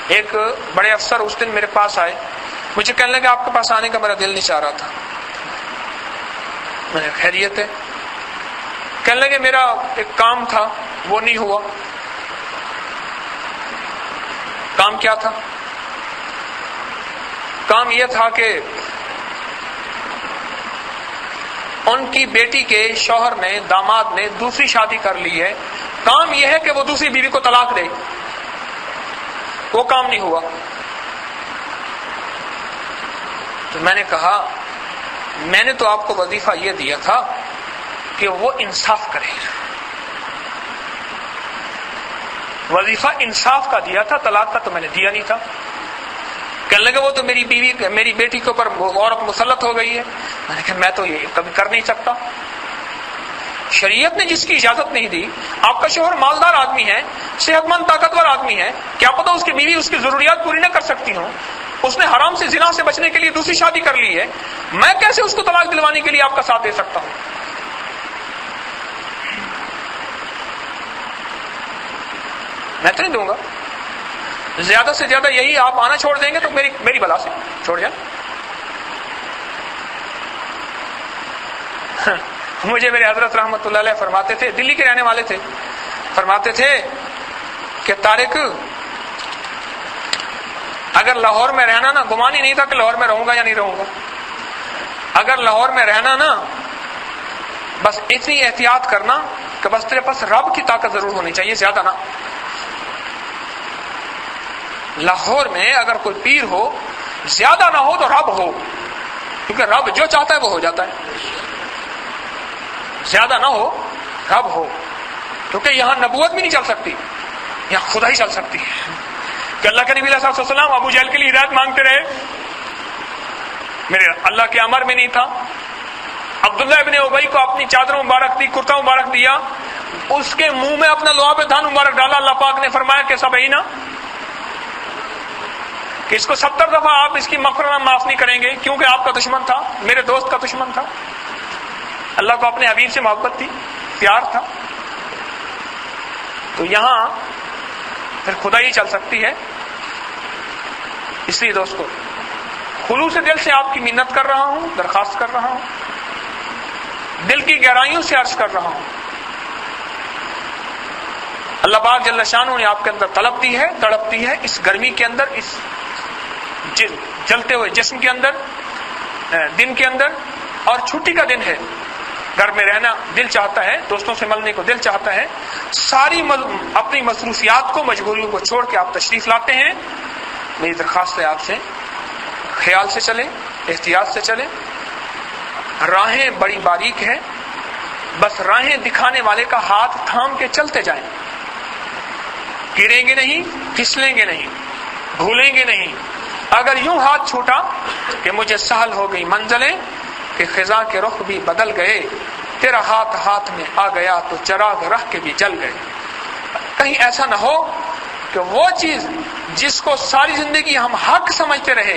ایک بڑے افسر اس دن میرے پاس آئے، مجھے کہنے لگے آپ کے پاس آنے کا میرا دل نہیں چاہ رہا تھا. میں نے خیریت ہے؟ کہنے لگے میرا ایک کام تھا وہ نہیں ہوا. کام کیا تھا؟ کام یہ تھا کہ ان کی بیٹی کے شوہر نے، داماد نے دوسری شادی کر لی ہے. کام یہ ہے کہ وہ دوسری بیوی کو طلاق دے. وہ کام نہیں ہوا. تو میں نے کہا میں نے تو آپ کو وظیفہ یہ دیا تھا کہ وہ انصاف کرے. وظیفہ انصاف کا دیا تھا، طلاق کا تو میں نے دیا نہیں تھا. کہنے لگے وہ تو میری بیوی، میری بیٹی کے اوپر عورت مسلط ہو گئی ہے. میں نے کہا میں تو یہ کبھی کر نہیں سکتا. شریعت نے جس کی اجازت نہیں دی، آپ کا شوہر مالدار آدمی ہے، صحت مند طاقتور آدمی ہے، کیا پتہ اس کی بیوی اس کی ضروریات پوری نہ کر سکتی ہوں، اس نے حرام سے زنا سے بچنے کے لیے دوسری شادی کر لی ہے، میں کیسے اس کو طلاق دلوانے کے لیے آپ کا ساتھ دے سکتا ہوں؟ میں تو نہیں دوں گا. زیادہ سے زیادہ یہی آپ آنا چھوڑ دیں گے تو میری بلا سے چھوڑ جائیں. مجھے میرے حضرت رحمت اللہ علیہ فرماتے تھے، دلی کے رہنے والے تھے، فرماتے تھے کہ طارق اگر لاہور میں رہنا نا، گمان ہی نہیں تھا کہ لاہور میں رہوں گا یا نہیں رہوں گا. اگر لاہور میں رہنا نا، بس اتنی احتیاط کرنا کہ بس تیرے پاس رب کی طاقت ضرور ہونی چاہیے، زیادہ نہ. لاہور میں اگر کوئی پیر ہو، زیادہ نہ ہو تو رب ہو، کیونکہ رب جو چاہتا ہے وہ ہو جاتا ہے. زیادہ نہ ہو، رب ہو، کیونکہ یہاں نبوت بھی نہیں چل سکتی، یہاں خدا ہی چل سکتی ہے. کہ اللہ کے نبی علیہ الصلوۃ والسلام ابو جہل کے لیے ہدایت مانگتے رہے، میرے اللہ کے امر میں نہیں تھا. عبداللہ ابن ابی کو اپنی چادر مبارک دی، کرتا مبارک دیا، اس کے منہ میں اپنا لعاب دھان مبارک ڈالا. اللہ پاک نے فرمایا کہ سبعین، کہ اس کو 70 دفعہ آپ اس کی مغفرت معاف نہیں کریں گے، کیونکہ آپ کا دشمن تھا، میرے دوست کا دشمن تھا. اللہ کو اپنے حبیب سے محبت تھی، پیار تھا. تو یہاں پھر خدا ہی چل سکتی ہے. اس لیے دوستو، خلوص دل سے آپ کی منت کر رہا ہوں، درخواست کر رہا ہوں، دل کی گہرائیوں سے عرض کر رہا ہوں. اللہ پاک جل شانہ نے آپ کے اندر طلب دی ہے، تڑپتی ہے اس گرمی کے اندر، اس جلتے ہوئے جسم کے اندر، دن کے اندر، اور چھٹی کا دن ہے، گھر میں رہنا دل چاہتا ہے، دوستوں سے ملنے کو دل چاہتا ہے. ساری اپنی مصروفیات کو، مجبوریوں کو چھوڑ کے آپ تشریف لاتے ہیں. میری درخواست ہے آپ سے، خیال سے چلیں، احتیاط سے چلیں. راہیں بڑی باریک ہیں، بس راہیں دکھانے والے کا ہاتھ تھام کے چلتے جائیں. گریں گے نہیں، پھسلیں گے نہیں، بھولیں گے نہیں. اگر یوں ہاتھ چھوٹا کہ مجھے سہل ہو گئی منزلیں، کہ خزاں کے رخ بھی بدل گئے، تیرا ہاتھ ہاتھ میں آ گیا تو چراغ رکھ کے بھی جل گئے. کہیں ایسا نہ ہو کہ وہ چیز جس کو ساری زندگی ہم حق سمجھتے رہے،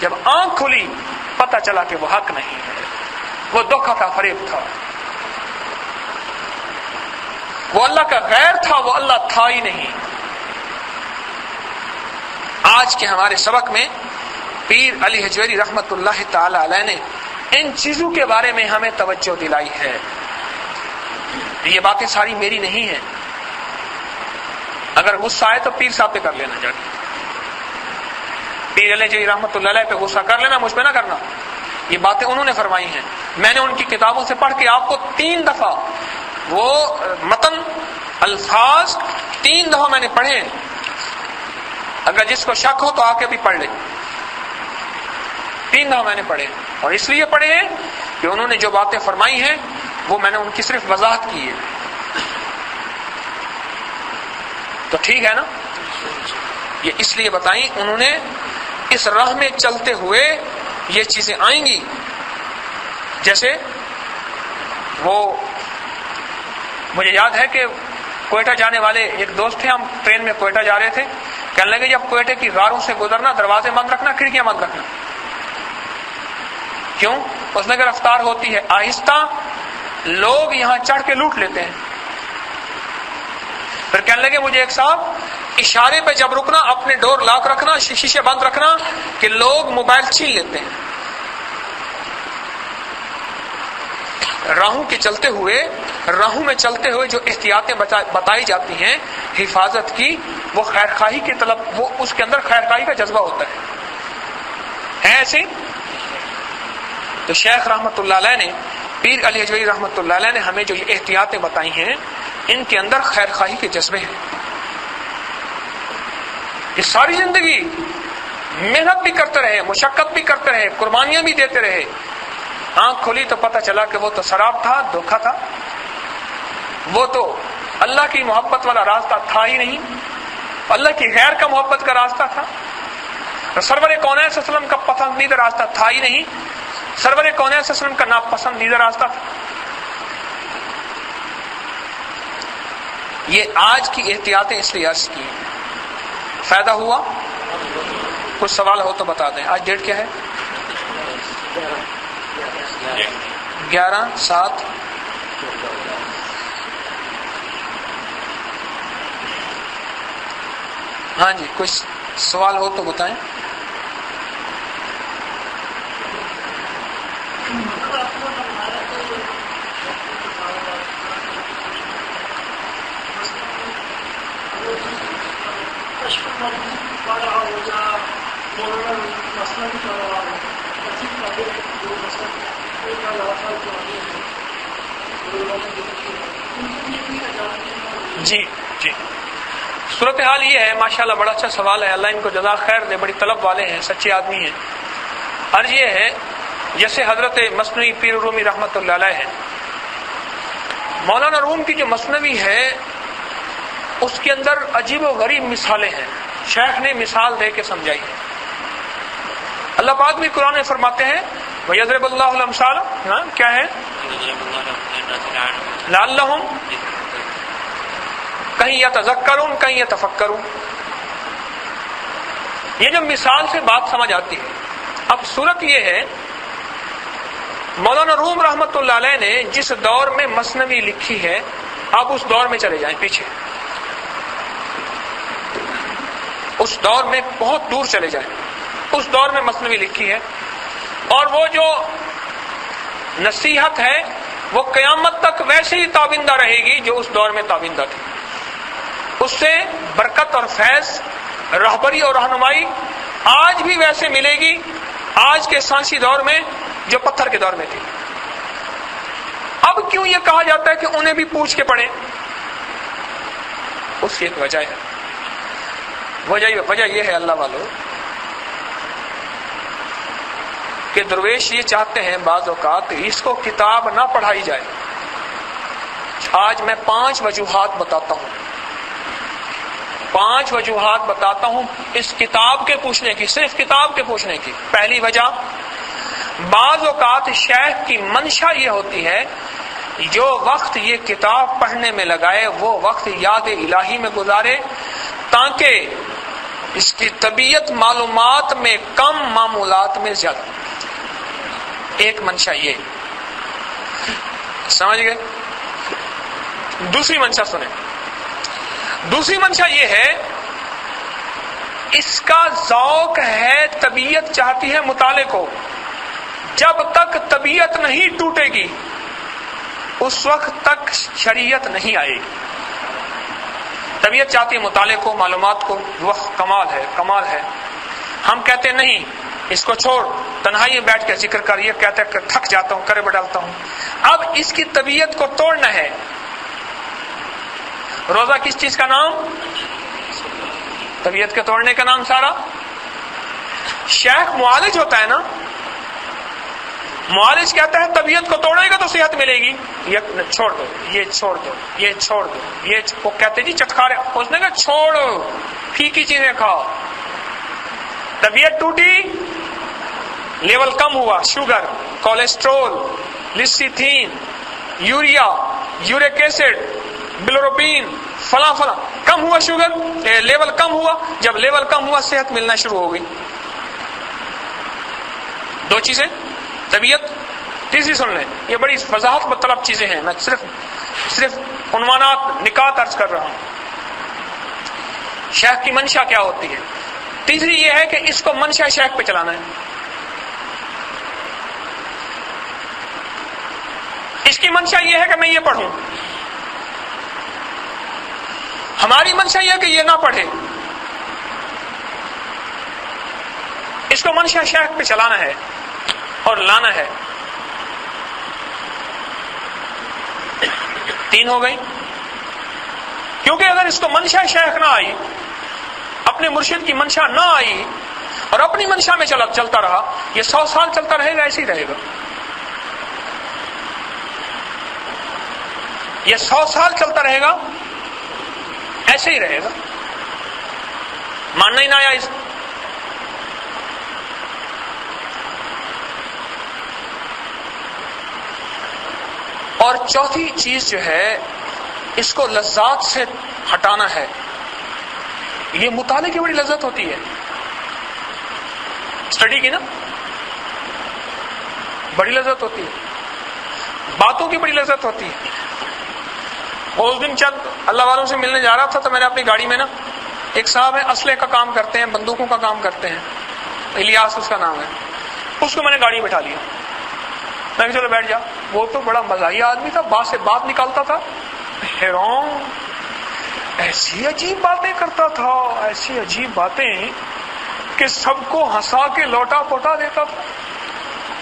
جب آنکھ کھلی پتہ چلا کہ وہ حق نہیں ہے، وہ دھوکہ تھا، فریب تھا، وہ اللہ کا غیر تھا، وہ اللہ تھا ہی نہیں. آج کے ہمارے سبق میں پیر علی حجویری رحمت اللہ تعالی علیہ نے ان چیزوں کے بارے میں ہمیں توجہ دلائی ہے. یہ باتیں ساری میری نہیں ہیں. اگر غصہ آئے تو پیر صاحب پہ کر لینا جا کے. پیر علی حجویری رحمت اللہ علیہ پہ غصہ کر لینا، مجھ پہ نہ کرنا. یہ باتیں انہوں نے فرمائی ہیں، میں نے ان کی کتابوں سے پڑھ کے آپ کو 3 دفعہ وہ متن، الفاظ 3 دفعہ میں نے پڑھے. اگر جس کو شک ہو تو آ کے بھی پڑھ لے. 3 دفعہ میں نے پڑھے، اور اس لیے پڑھے ہیں کہ انہوں نے جو باتیں فرمائی ہیں وہ میں نے ان کی صرف وضاحت کی ہے. تو ٹھیک ہے نا؟ یہ اس لیے بتائیں، انہوں نے اس راہ میں چلتے ہوئے یہ چیزیں آئیں گی. جیسے وہ مجھے یاد ہے کہ کوئٹہ جانے والے ایک دوست تھے، ہم ٹرین میں کوئٹہ جا رہے تھے. کہنے لگے جب کوئٹہ کی غاروں سے گزرنا دروازے بند رکھنا، کھڑکیاں بند رکھنا. کیوں؟ اس میں رفتار ہوتی ہے آہستہ، لوگ یہاں چڑھ کے لوٹ لیتے ہیں. پھر کہنے لگے مجھے ایک صاحب، اشارے پہ جب رکنا اپنے ڈور لاک رکھنا، شیشے بند رکھنا کہ لوگ موبائل چھین لیتے ہیں. راہوں میں چلتے ہوئے جو احتیاطیں بتائی جاتی ہیں حفاظت کی، وہ خیر خواہی کی طلب، وہ اس کے اندر خیر خواہی کا جذبہ ہوتا ہے ایسے. تو شیخ رحمت اللہ علیہ نے، پیر علی حجویری رحمت اللہ علیہ نے ہمیں جو یہ احتیاطیں بتائی ہیں، ان کے اندر خیر خواہی کے جذبے ہیں. یہ ساری زندگی محنت بھی کرتے رہے، مشقت بھی کرتے رہے، قربانیاں بھی دیتے رہے، آنکھ کھلی تو پتہ چلا کہ وہ تو شراب تھا، دھوکہ تھا، وہ تو اللہ کی محبت والا راستہ تھا ہی نہیں، اللہ کی غیر کا محبت کا راستہ تھا، سرور کونین صلی اللہ علیہ وسلم کا پسندیدہ راستہ تھا ہی نہیں، سرور کونین صلی اللہ علیہ وسلم کا ناپسندیدہ راستہ تھا۔ یہ آج کی احتیاطیں اس لیے عرض کی، فائدہ ہوا؟ کچھ سوال ہو تو بتا دیں۔ آج ڈیٹ کیا ہے؟ 11/7۔ ہاں جی، کچھ سوال ہو تو بتائیں۔ جی جی، صورتحال یہ ہے، ماشاءاللہ بڑا اچھا سوال ہے، اللہ ان کو جزاک خیر دے، بڑی طلب والے ہیں، سچے آدمی ہیں۔ عرض یہ ہے، جیسے حضرت مثنوی پیر رومی رحمۃ اللہ علیہ ہے، مولانا روم کی جو مثنوی ہے اس کے اندر عجیب و غریب مثالیں ہیں، شیخ نے مثال دے کے سمجھائی ہے۔ اللہ پاک بھی قرآن میں فرماتے ہیں وَيَضْرِبُ اللَّهُ الْأَمْثَالَ، کیا ہے؟ لَعَلَّهُمْ کہیں یتذکرون کہیں یتفکرون۔ یہ جو مثال سے بات سمجھ آتی ہے۔ اب صورت یہ ہے، مولانا روم رحمۃ اللہ علیہ نے جس دور میں مثنوی لکھی ہے، آپ اس دور میں چلے جائیں پیچھے، اس دور میں بہت دور چلے جائیں، اس دور میں مثنوی لکھی ہے، اور وہ جو نصیحت ہے وہ قیامت تک ویسے ہی تابندہ رہے گی جو اس دور میں تابندہ تھی۔ اس سے برکت اور فیض، رہبری اور رہنمائی آج بھی ویسے ملے گی آج کے سائنسی دور میں جو پتھر کے دور میں تھی۔ اب کیوں یہ کہا جاتا ہے کہ انہیں بھی پوچھ کے پڑھیں؟ اس کی ایک وجہ ہے، وجہ یہ ہے اللہ والوں کہ درویش یہ چاہتے ہیں بعض اوقات اس کو کتاب نہ پڑھائی جائے۔ آج میں 5 وجوہات بتاتا ہوں، 5 وجوہات بتاتا ہوں اس کتاب کے پوچھنے کی، صرف کتاب کے پوچھنے کی۔ پہلی وجہ، بعض اوقات شیخ کی منشا یہ ہوتی ہے جو وقت یہ کتاب پڑھنے میں لگائے وہ وقت یاد الہی میں گزارے تاکہ اس کی طبیعت معلومات میں کم، معمولات میں زیادہ۔ ایک منشا یہ، سمجھ گئے؟ دوسری منشا سنیں، دوسری منشا یہ ہے اس کا ذوق ہے، طبیعت چاہتی ہے مطالعے کو، جب تک طبیعت نہیں ٹوٹے گی اس وقت تک شریعت نہیں آئے گی۔ طبیعت چاہتی ہے مطالعے کو، معلومات کو، وہ کمال ہے، کمال ہے۔ ہم کہتے نہیں اس کو چھوڑ، تنہائی میں بیٹھ کے ذکر کر، یہ کہتا ہے کہ تھک جاتا ہوں، کرے بڈالتا ہوں۔ اب اس کی طبیعت کو توڑنا ہے۔ روزہ کس چیز کا نام؟ طبیعت کے توڑنے کا نام سارا۔ شیخ معالج ہوتا ہے نا، معالج کہتا ہے طبیعت کو توڑے گا تو صحت ملے گی، یہ چھوڑ دو، یہ چھوڑ دو، یہ چھوڑ دو، یہ وہ کہتے جی چٹکارے، اس نے کہا چھوڑو، پھیکی چیزیں کھاؤ۔ طبیعت ٹوٹی، لیول کم ہوا، sugar, cholesterol, lecithin, urea, uric acid, bilirubin, فلاں فلاں، کم ہوا شوگر، لیول کم ہوا۔ جب لیول کم ہوا صحت ملنا شروع ہو گئی۔ دو چیزیں، طبیعت۔ تیسری سن لیں، یہ بڑی وضاحت مطلب چیزیں ہیں، میں صرف عنوانات، نکات عرض کر رہا ہوں۔ شیخ کی منشا کیا ہوتی ہے؟ تیسری یہ ہے کہ اس کو منشا شیخ پہ چلانا ہے۔ اس کی منشا یہ ہے کہ میں یہ پڑھوں، ہماری منشا یہ ہے کہ یہ نہ پڑھے۔ اس کو منشا شیخ پہ چلانا ہے اور لانا ہے۔ 3 ہو گئی، کیونکہ اگر اس کو منشا شیخ نہ آئی، اپنے مرشد کی منشا نہ آئی اور اپنی منشا میں چلتا رہا، یہ 100 سال چلتا رہے گا، ایسے ہی رہے گا۔ یہ 100 سال چلتا رہے گا، ایسے ہی رہے گا، ماننا ہی نہ آیا اس۔ اور چوتھی چیز جو ہے، اس کو لذات سے ہٹانا ہے۔ یہ مطالعے کی بڑی لذت ہوتی ہے، اسٹڈی کی نا بڑی لذت ہوتی ہے، باتوں کی بڑی لذت ہوتی ہے۔ اس دن چند اللہ والوں سے ملنے جا رہا تھا تو میں نے اپنی گاڑی میں نا، ایک صاحب ہے اسلحے کا کام کرتے ہیں، بندوقوں کا کام کرتے ہیں، الیاس اس کا نام ہے، اس کو میں نے گاڑی بٹھا لیا، میں کہ چلو بیٹھ جا۔ وہ تو بڑا مزاحیہ آدمی تھا، بات سے بات نکالتا تھا، حیران، ایسی عجیب باتیں کرتا تھا، ایسی عجیب باتیں کہ سب کو ہنسا کے لوٹا پوٹا دیتا تھا۔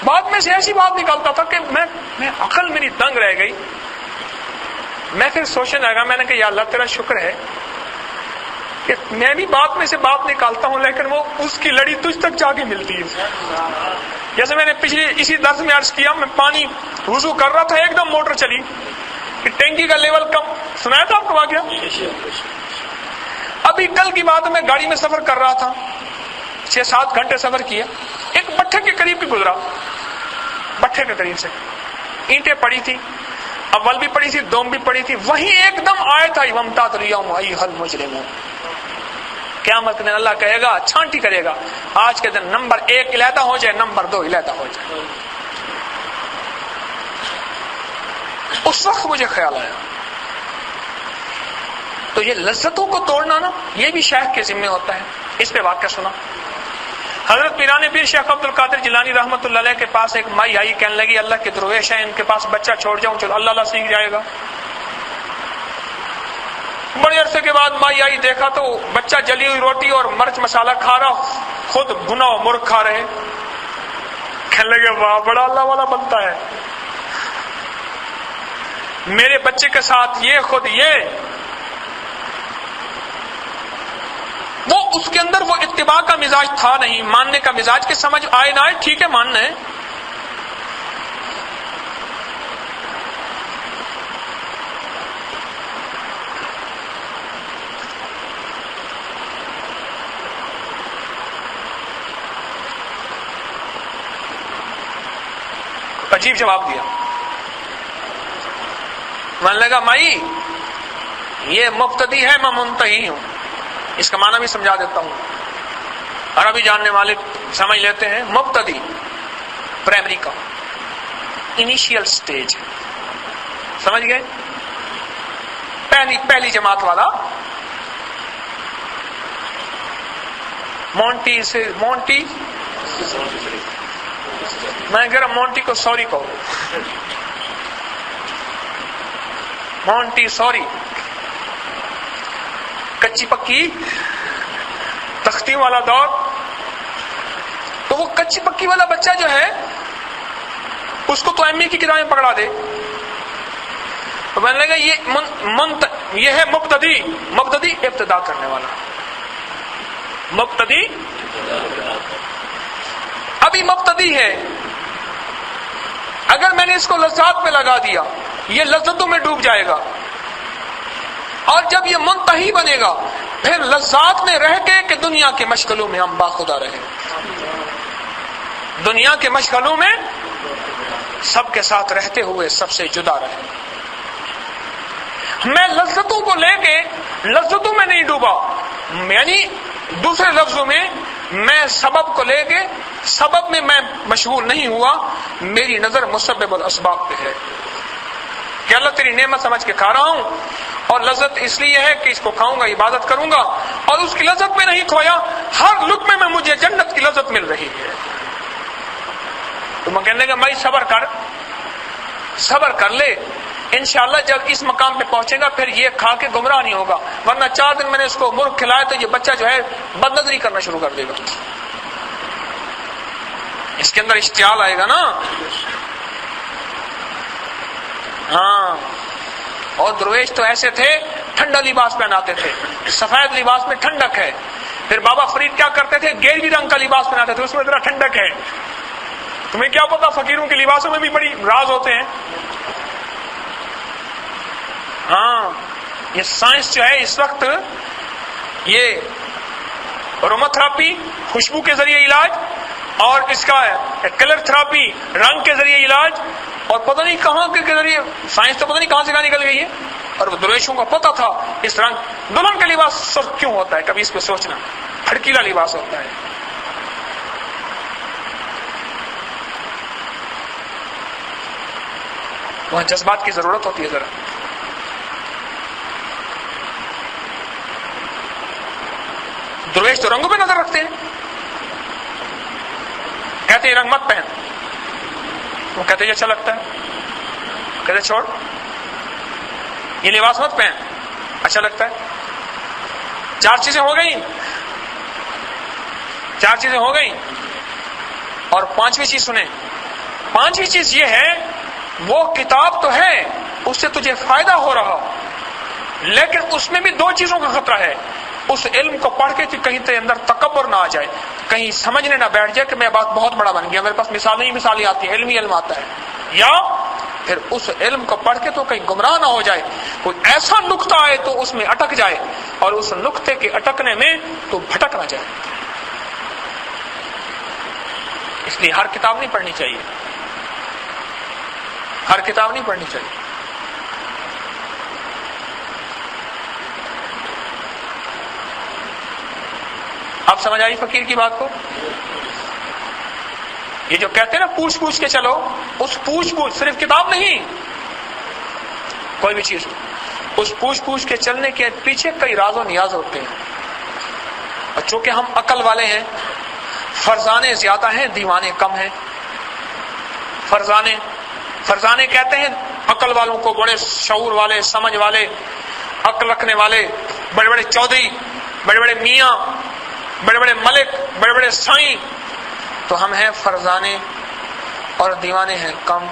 بعد میں سے ایسی بات نکالتا تھا کہ میں عقل میری دنگ رہ گئی۔ میں پھر سوچنے لگا، میں نے کہا یا اللہ تیرا شکر ہے کہ میں بھی بات میں سے بات نکالتا ہوں، لیکن وہ اس کی لڑی تجھ تک جا کے ملتی ہے۔ جیسے میں نے پچھلی اسی درس میں عرض کیا، میں پانی وضو کر رہا تھا، ایک دم موٹر چلی کہ ٹینکی کا لیول کم، سنایا تھا آپ کو واقعہ؟ ابھی کل کی بات، میں گاڑی میں سفر کر رہا تھا، 6-7 گھنٹے سفر کیا، ایک بٹھے کے قریب بھی گزرا، بٹھے کے قریب سے اینٹیں پڑی تھی، اول بھی پڑی تھی، دوم بھی پڑی تھی، وہیں ایک دم آیت آئی وامتاز الیوم ایھا المجرمون۔ قیامت کے دن اللہ کہے گا، چھانٹی کرے گا، آج کے دن نمبر 1 علیحدہ ہو جائے، نمبر 2 علیحدہ ہو جائے۔ اس وقت مجھے خیال آیا، تو یہ لذتوں کو توڑنا نا، یہ بھی شیخ کے ذمہ ہوتا ہے۔ اس پہ واقعہ سنا، حضرت پیران پیر شیخ عبد القادر جیلانی رحمۃ اللہ علیہ کے پاس ایک مائی آئی، کہنے لگی اللہ کے درویش ہیں، ان کے پاس بچہ چھوڑ جاؤں، چلو اللہ اللہ سیکھ جائے گا۔ بڑے عرصے کے بعد مائی آئی، دیکھا تو بچہ جلی ہوئی روٹی اور مرچ مسالہ کھا رہا، خود بھنا مرغ کھا رہے، کہنے لگے واہ بڑا اللہ والا بنتا ہے، میرے بچے کے ساتھ یہ خود یہ۔ وہ اس کے اندر وہ اتباع کا مزاج تھا نہیں، ماننے کا مزاج، کہ سمجھ آئے نہ آئے ٹھیک ہے ماننا ہے۔ عجیب جواب دیا، من لگا مائی یہ مبتدی ہے، میں منتہی ہوں۔ اس کا معنی بھی سمجھا دیتا ہوں، عربی جاننے والے سمجھ لیتے ہیں۔ مبتدی پرائمری کا انیشیل سٹیج، سمجھ گئے؟ پہلی جماعت والا، مونٹی میں کہہ رہا مونٹی کو سوری کہو، مونٹی سوری، کچی پکی تختی والا دور۔ تو وہ کچی پکی والا بچہ جو ہے، اس کو تو ایم اے کی کتابیں پکڑا دے، تو میں نے لگا یہ ہے مبتدی ابتدا کرنے والا، مبتدی ابھی مبتدی ہے۔ اگر میں نے اس کو لذات میں لگا دیا، یہ لذتوں میں ڈوب جائے گا، اور جب یہ منتہی بنے گا، پھر لذات میں رہ کے کہ دنیا کے مشغلوں میں ہم باخدا رہے، دنیا کے مشغلوں میں سب کے ساتھ رہتے ہوئے سب سے جدا رہے۔ میں لذتوں کو لے کے لذتوں میں نہیں ڈوبا، یعنی دوسرے لفظوں میں میں سبب کو لے کے سبب میں مشغول نہیں ہوا، میری نظر مسبب الاسباب پہ ہے کہ اللہ تیری نعمت سمجھ کے کھا رہا ہوں، اور لذت اس لیے ہے کہ اس کو کھاؤں گا، عبادت کروں گا، اور اس کی لذت میں نہیں کھویا، ہر لقمے میں مجھے جنت کی لذت مل رہی ہے۔ تو میں کہنے لگا بھائی صبر کر لے، انشاءاللہ جب اس مقام پہ پہنچے گا پھر یہ کھا کے گمراہ نہیں ہوگا، ورنہ 4 دن میں نے اس کو مرغ کھلایا تو یہ بچہ جو ہے بد نظری کرنا شروع کر دے گا، اس کے اندر اشتعال آئے گا نا۔ ہاں، اور درویش تو ایسے تھے، ٹھنڈا لباس پہناتے تھے، سفید لباس میں ٹھنڈک ہے۔ پھر بابا فرید کیا کرتے تھے، گیروی رنگ کا لباس پہناتے تھے، اس میں ذرا ٹھنڈک ہے۔ تمہیں کیا پتا فقیروں کے لباسوں میں بھی بڑی راز ہوتے ہیں۔ یہ سائنس جو ہے اس وقت یہ اروماتھراپی خوشبو کے ذریعے علاج، اور اس کا کلر تھراپی رنگ کے ذریعے علاج، اور پتہ نہیں کہاں کے ذریعے سائنس تو پتہ نہیں کہاں سے کہاں نکل گئی ہے. اور درویشوں کو پتہ تھا اس رنگ دلہن کا لباس سرخ کیوں ہوتا ہے، کبھی اس پہ سوچنا، بھڑکیلا لباس ہوتا ہے. وہاں جذبات کی ضرورت ہوتی ہے ذرا. درویش تو رنگوں پہ نظر رکھتے ہیں، کہتے ہیں رنگ مت پہن، وہ کہتے ہیں اچھا لگتا ہے، کہتے چھوڑ یہ لباس مت پہن، اچھا لگتا ہے. 4 چیزیں ہو گئی، 4 چیزیں ہو گئی. اور 5ویں چیز سنیں، 5ویں چیز یہ ہے وہ کتاب تو ہے اس سے تجھے فائدہ ہو رہا، لیکن اس میں بھی 2 چیزوں کا خطرہ ہے. اس علم کو پڑھ کے کہیں تے اندر تکبر نہ آ جائے، کہیں سمجھنے نہ بیٹھ جائے کہ میں بات بہت بڑا بن گیا، میرے پاس مثالیں آتی ہیں، علمی علم آتا ہے. یا پھر اس علم کو پڑھ کے تو کہیں گمراہ نہ ہو جائے، کوئی ایسا نقطہ آئے تو اس میں اٹک جائے، اور اس نقطے کے اٹکنے میں تو بھٹک نہ جائے. اس لیے ہر کتاب نہیں پڑھنی چاہیے، ہر کتاب نہیں پڑھنی چاہیے. آپ سمجھ آئی فقیر کی بات کو؟ یہ جو کہتے ہیں نا پوچھ کے چلو، اس پوچھ صرف کتاب نہیں، کوئی بھی چیز، اس پوچھ کے چلنے کے پیچھے کئی راز و نیاز ہوتے ہیں. اور چونکہ ہم عقل والے ہیں، فرزانے زیادہ ہیں، دیوانے کم ہیں. فرزانے کہتے ہیں عقل والوں کو، بڑے شعور والے، سمجھ والے، عقل رکھنے والے، بڑے بڑے چودھری، بڑے بڑے میاں، بڑے بڑے ملک، بڑے بڑے سائیں. تو ہم ہیں فرزانے اور دیوانے ہیں کم.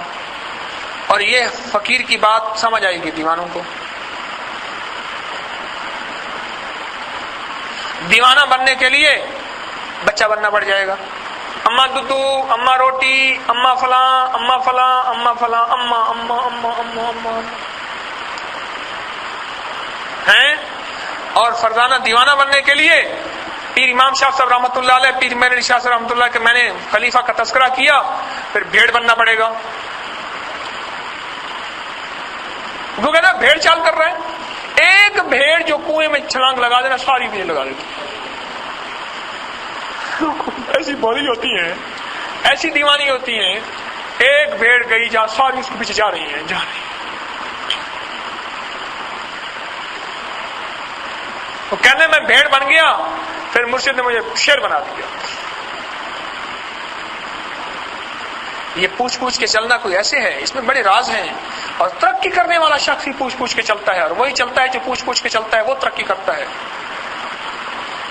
اور یہ فقیر کی بات سمجھ آئے گی دیوانوں کو. دیوانہ بننے کے لیے بچہ بننا پڑ جائے گا. اماں دودو، اماں روٹی، اماں فلاں، اماں فلاں، اماں فلاں، اماں اماں اماں اماں اماں ہیں. اور فرزانہ دیوانہ بننے کے لیے پیر امام شاہ صاحب رحمۃ اللہ علیہ، پیر میرے شاہ صاحب رحمۃ اللہ کہ میں نے خلیفہ کا تذکرہ کیا، پھر بھیڑ بننا پڑے گا. وہ کہنا بھیڑ چال کر رہے ہیں، ایک بھیڑ جو کنویں میں چھلانگ لگا دینا ساری بھیڑ لگا دیتی. ایسی بولی ہوتی ہیں، ایسی دیوانی ہوتی ہیں، ایک بھیڑ گئی جہاں ساری اس کے پیچھے جا رہی ہیں. وہ کہنے میں بھیڑ بن گیا، پھر مرشد نے مجھے شیر بنا دیا. یہ پوچھ کے چلنا کوئی ایسے ہے، اس میں بڑے راز ہیں. اور ترقی کرنے والا شخص ہی پوچھ کے چلتا ہے، اور وہی چلتا ہے جو پوچھ کے چلتا ہے وہ ترقی کرتا ہے.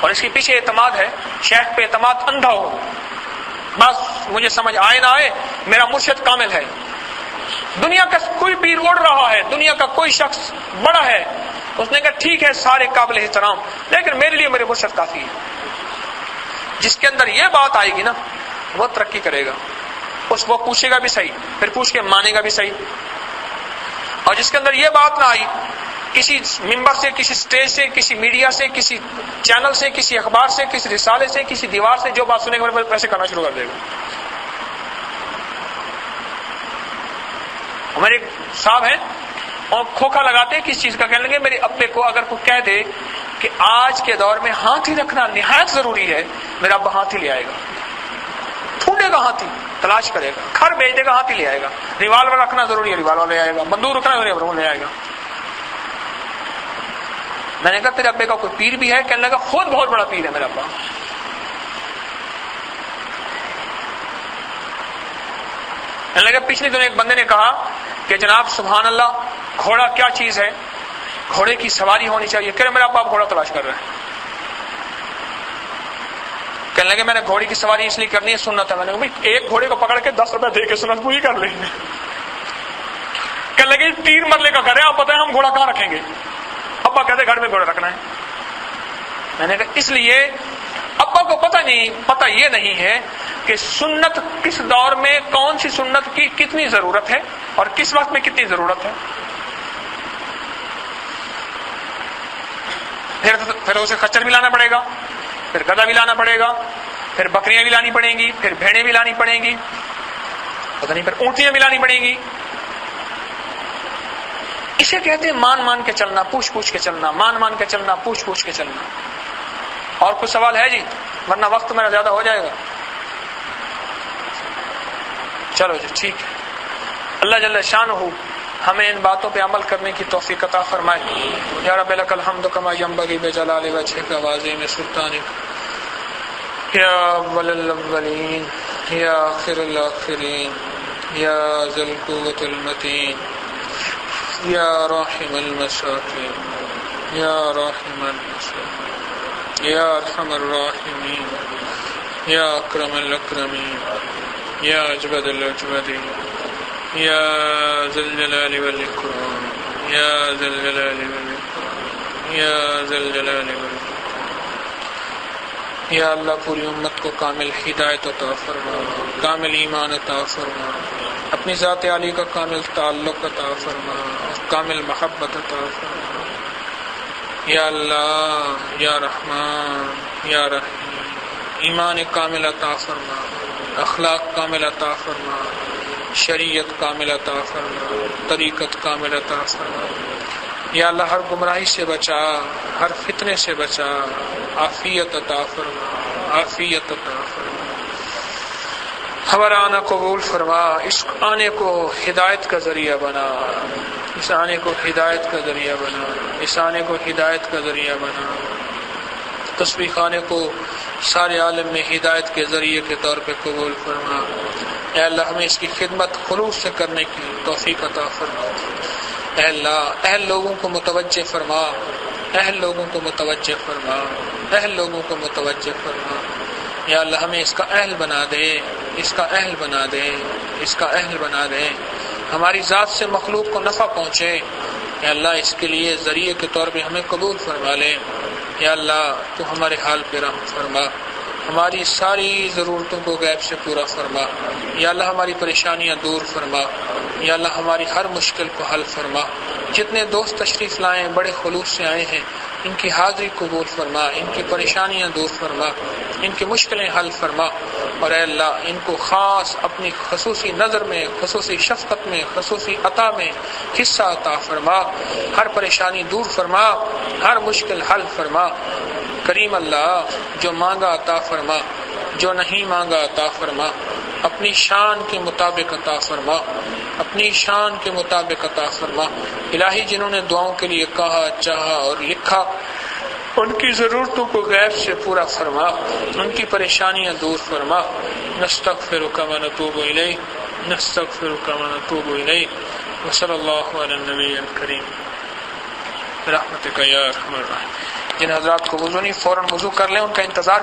اور اس کے پیچھے اعتماد ہے، شیخ پہ اعتماد اندھا ہو، بس مجھے سمجھ آئے نہ آئے میرا مرشد کامل ہے. دنیا کا کوئی پیر اڑ رہا ہے، دنیا کا کوئی شخص بڑا ہے، اس نے کہا ٹھیک ہے سارے قابل احترام، لیکن میرے لیے میرے مرشد کافی ہے. جس کے اندر یہ بات آئے گی نا وہ ترقی کرے گا. وہ پوچھے گا بھی صحیح، پھر پوچھ کے مانے گا بھی صحیح. اور جس کے اندر یہ بات نہ آئی، کسی ممبر سے، کسی سٹیج سے، کسی میڈیا سے، کسی چینل سے، کسی اخبار سے، کسی رسالے سے، کسی دیوار سے جو بات سنے گا ویسے کرنا شروع کر دے گا. ہمارے صاحب ہیں اور کھوکھا لگاتے ہیں کس چیز کا، کہنے لگے میرے ابے کو اگر کوئی کہہ دے کہ آج کے دور میں ہاتھی رکھنا نہایت ضروری ہے، میرا ابا ہاتھی لے آئے گا، ڈھونڈے گا ہاتھی، تلاش کرے گا، گھر بھیج دے گا، ہاتھی لے آئے گا. ریوالور رکھنا ضروری ہے، ریوالور لے آئے گا. بندوق رکھنا ضروری ہے، بندوق لے آئے گا. میں نے کہا تیرے ابے کا کوئی پیر بھی ہے؟ کہنے لگا خود بہت بڑا پیر ہے میرا ابا. کہنے لگا پچھلے دنوں ایک بندے نے کہا کہ جناب سبحان اللہ، گھوڑا کیا چیز ہے، گھوڑے کی سواری ہونی چاہیے. کہ میرا ابا گھوڑا تلاش کر رہا ہے. کہنے لگے میں نے گھوڑے کی سواری اس لیے کرنی ہے، سنت ہے. میں نے کہا بھائی ایک گھوڑے کو پکڑ کے 10 روپے دے کے سنت پوری کر لیں گے. کہنے لگے 3 مرلے کا گھر ہے، آپ بتائیں ہم گھوڑا کہاں رکھیں گے؟ ابا کہتے گھر میں گھوڑا رکھنا ہے. میں نے کہا اس لیے ابا کو پتہ یہ نہیں ہے کہ سنت کس دور میں کون سی سنت کی کتنی ضرورت ہے اور کس وقت میں کتنی ضرورت ہے. پھر اسے خچر بھی لانا پڑے گا، پھر گدھا بھی لانا پڑے گا، پھر بکریاں بھی لانی پڑیں گی، پھر بھیڑیں بھی لانی پڑیں گی، پتہ نہیں پھر اونٹیاں بھی لانی پڑیں گی. اسے کہتے ہیں مان مان کے چلنا، پوچھ پوچھ کے چلنا، مان مان کے چلنا، پوچھ پوچھ کے چلنا. اور کچھ سوال ہے جی؟ ورنہ وقت میرا زیادہ ہو جائے گا. چلو جی ٹھیک ہے. اللہ جل شانہ ہمیں ان باتوں پہ عمل کرنے کی توفیق عطا فرمائے. یا رب لک الحمد کما ینبغی بجلال وجهک وعظیم سلطانک یا اول الاولین یا آخر الاخرین یا ذی القوة المتین یا راحم المساکین یا راحم المساکین یا ارحم الراحمین یا اکرم الاکرمین یا اجود الاجودین یا ذی الجلال والاکرام یا ذی الجلال والاکرام یا ذی الجلال والاکرام. یا اللہ پوری امت کو کامل ہدایت عطا فرما، کامل ایمان عطا فرما، اپنی ذات عالی کا کامل تعلق عطا فرما، کامل محبت عطا فرما. یا اللہ یا رحمان یا رحیم، ایمان کامل عطا فرما، اخلاق کامل عطا فرما، شریعت کامل عطا فرما، طریقت کامل عطا فرما. یا اللہ ہر گمراہی سے بچا، ہر فتنے سے بچا، عافیت عطا فرما، عافیت عطا فرما. ہمارا آنا قبول فرما، اس آنے کو ہدایت کا ذریعہ بنا، اس آنے کو ہدایت کا ذریعہ بنا، اس آنے کو ہدایت کا ذریعہ بنا. تسبیح خانے کو سارے عالم میں ہدایت کے ذریعے کے طور پہ قبول فرما. اے اللہ ہمیں اس کی خدمت خلوص سے کرنے کی توفیق عطا فرما. اے اللہ اہل لوگوں کو متوجہ فرما، اہل لوگوں کو متوجہ فرما، اہل لوگوں کو متوجہ فرما. یا اللہ ہمیں اس کا اہل بنا دے، اس کا اہل بنا دے، اس کا اہل بنا دے. ہماری ذات سے مخلوق کو نفع پہنچے. یا اللہ اس کے لیے ذریعے کے طور پہ ہمیں قبول فرما لے. یا اللہ تو ہمارے حال پہ رحم فرما، ہماری ساری ضرورتوں کو غیب سے پورا فرما. یا اللہ ہماری پریشانیاں دور فرما. یا اللہ ہماری ہر مشکل کو حل فرما. جتنے دوست تشریف لائے ہیں بڑے خلوص سے آئے ہیں، ان کی حاضری قبول فرما، ان کی پریشانیاں دور فرما، ان کی مشکلیں حل فرما. اور اے اللہ ان کو خاص اپنی خصوصی نظر میں، خصوصی شفقت میں، خصوصی عطا میں حصہ عطا فرما. ہر پریشانی دور فرما، ہر مشکل حل فرما. کریم اللہ جو مانگا عطا فرما، جو نہیں مانگا عطا فرما. اپنی شان کے مطابق عطا فرما، اپنی شان کے مطابق عطا فرما. الہی جنہوں نے دعاؤں کے لیے کہا، چاہا اور لکھا، ان کی ضرورتوں کو غیب سے پورا فرما، ان کی پریشانیاں دور فرما. نستغفرک و نتوب الیک، نستغفرک و نتوب الیک. وصلی اللہ علی النبی الکریم برحمتک یا ارحم الراحمین. جن حضرات کو وضو نہیں فوراً وضو کر لیں، ان کا انتظار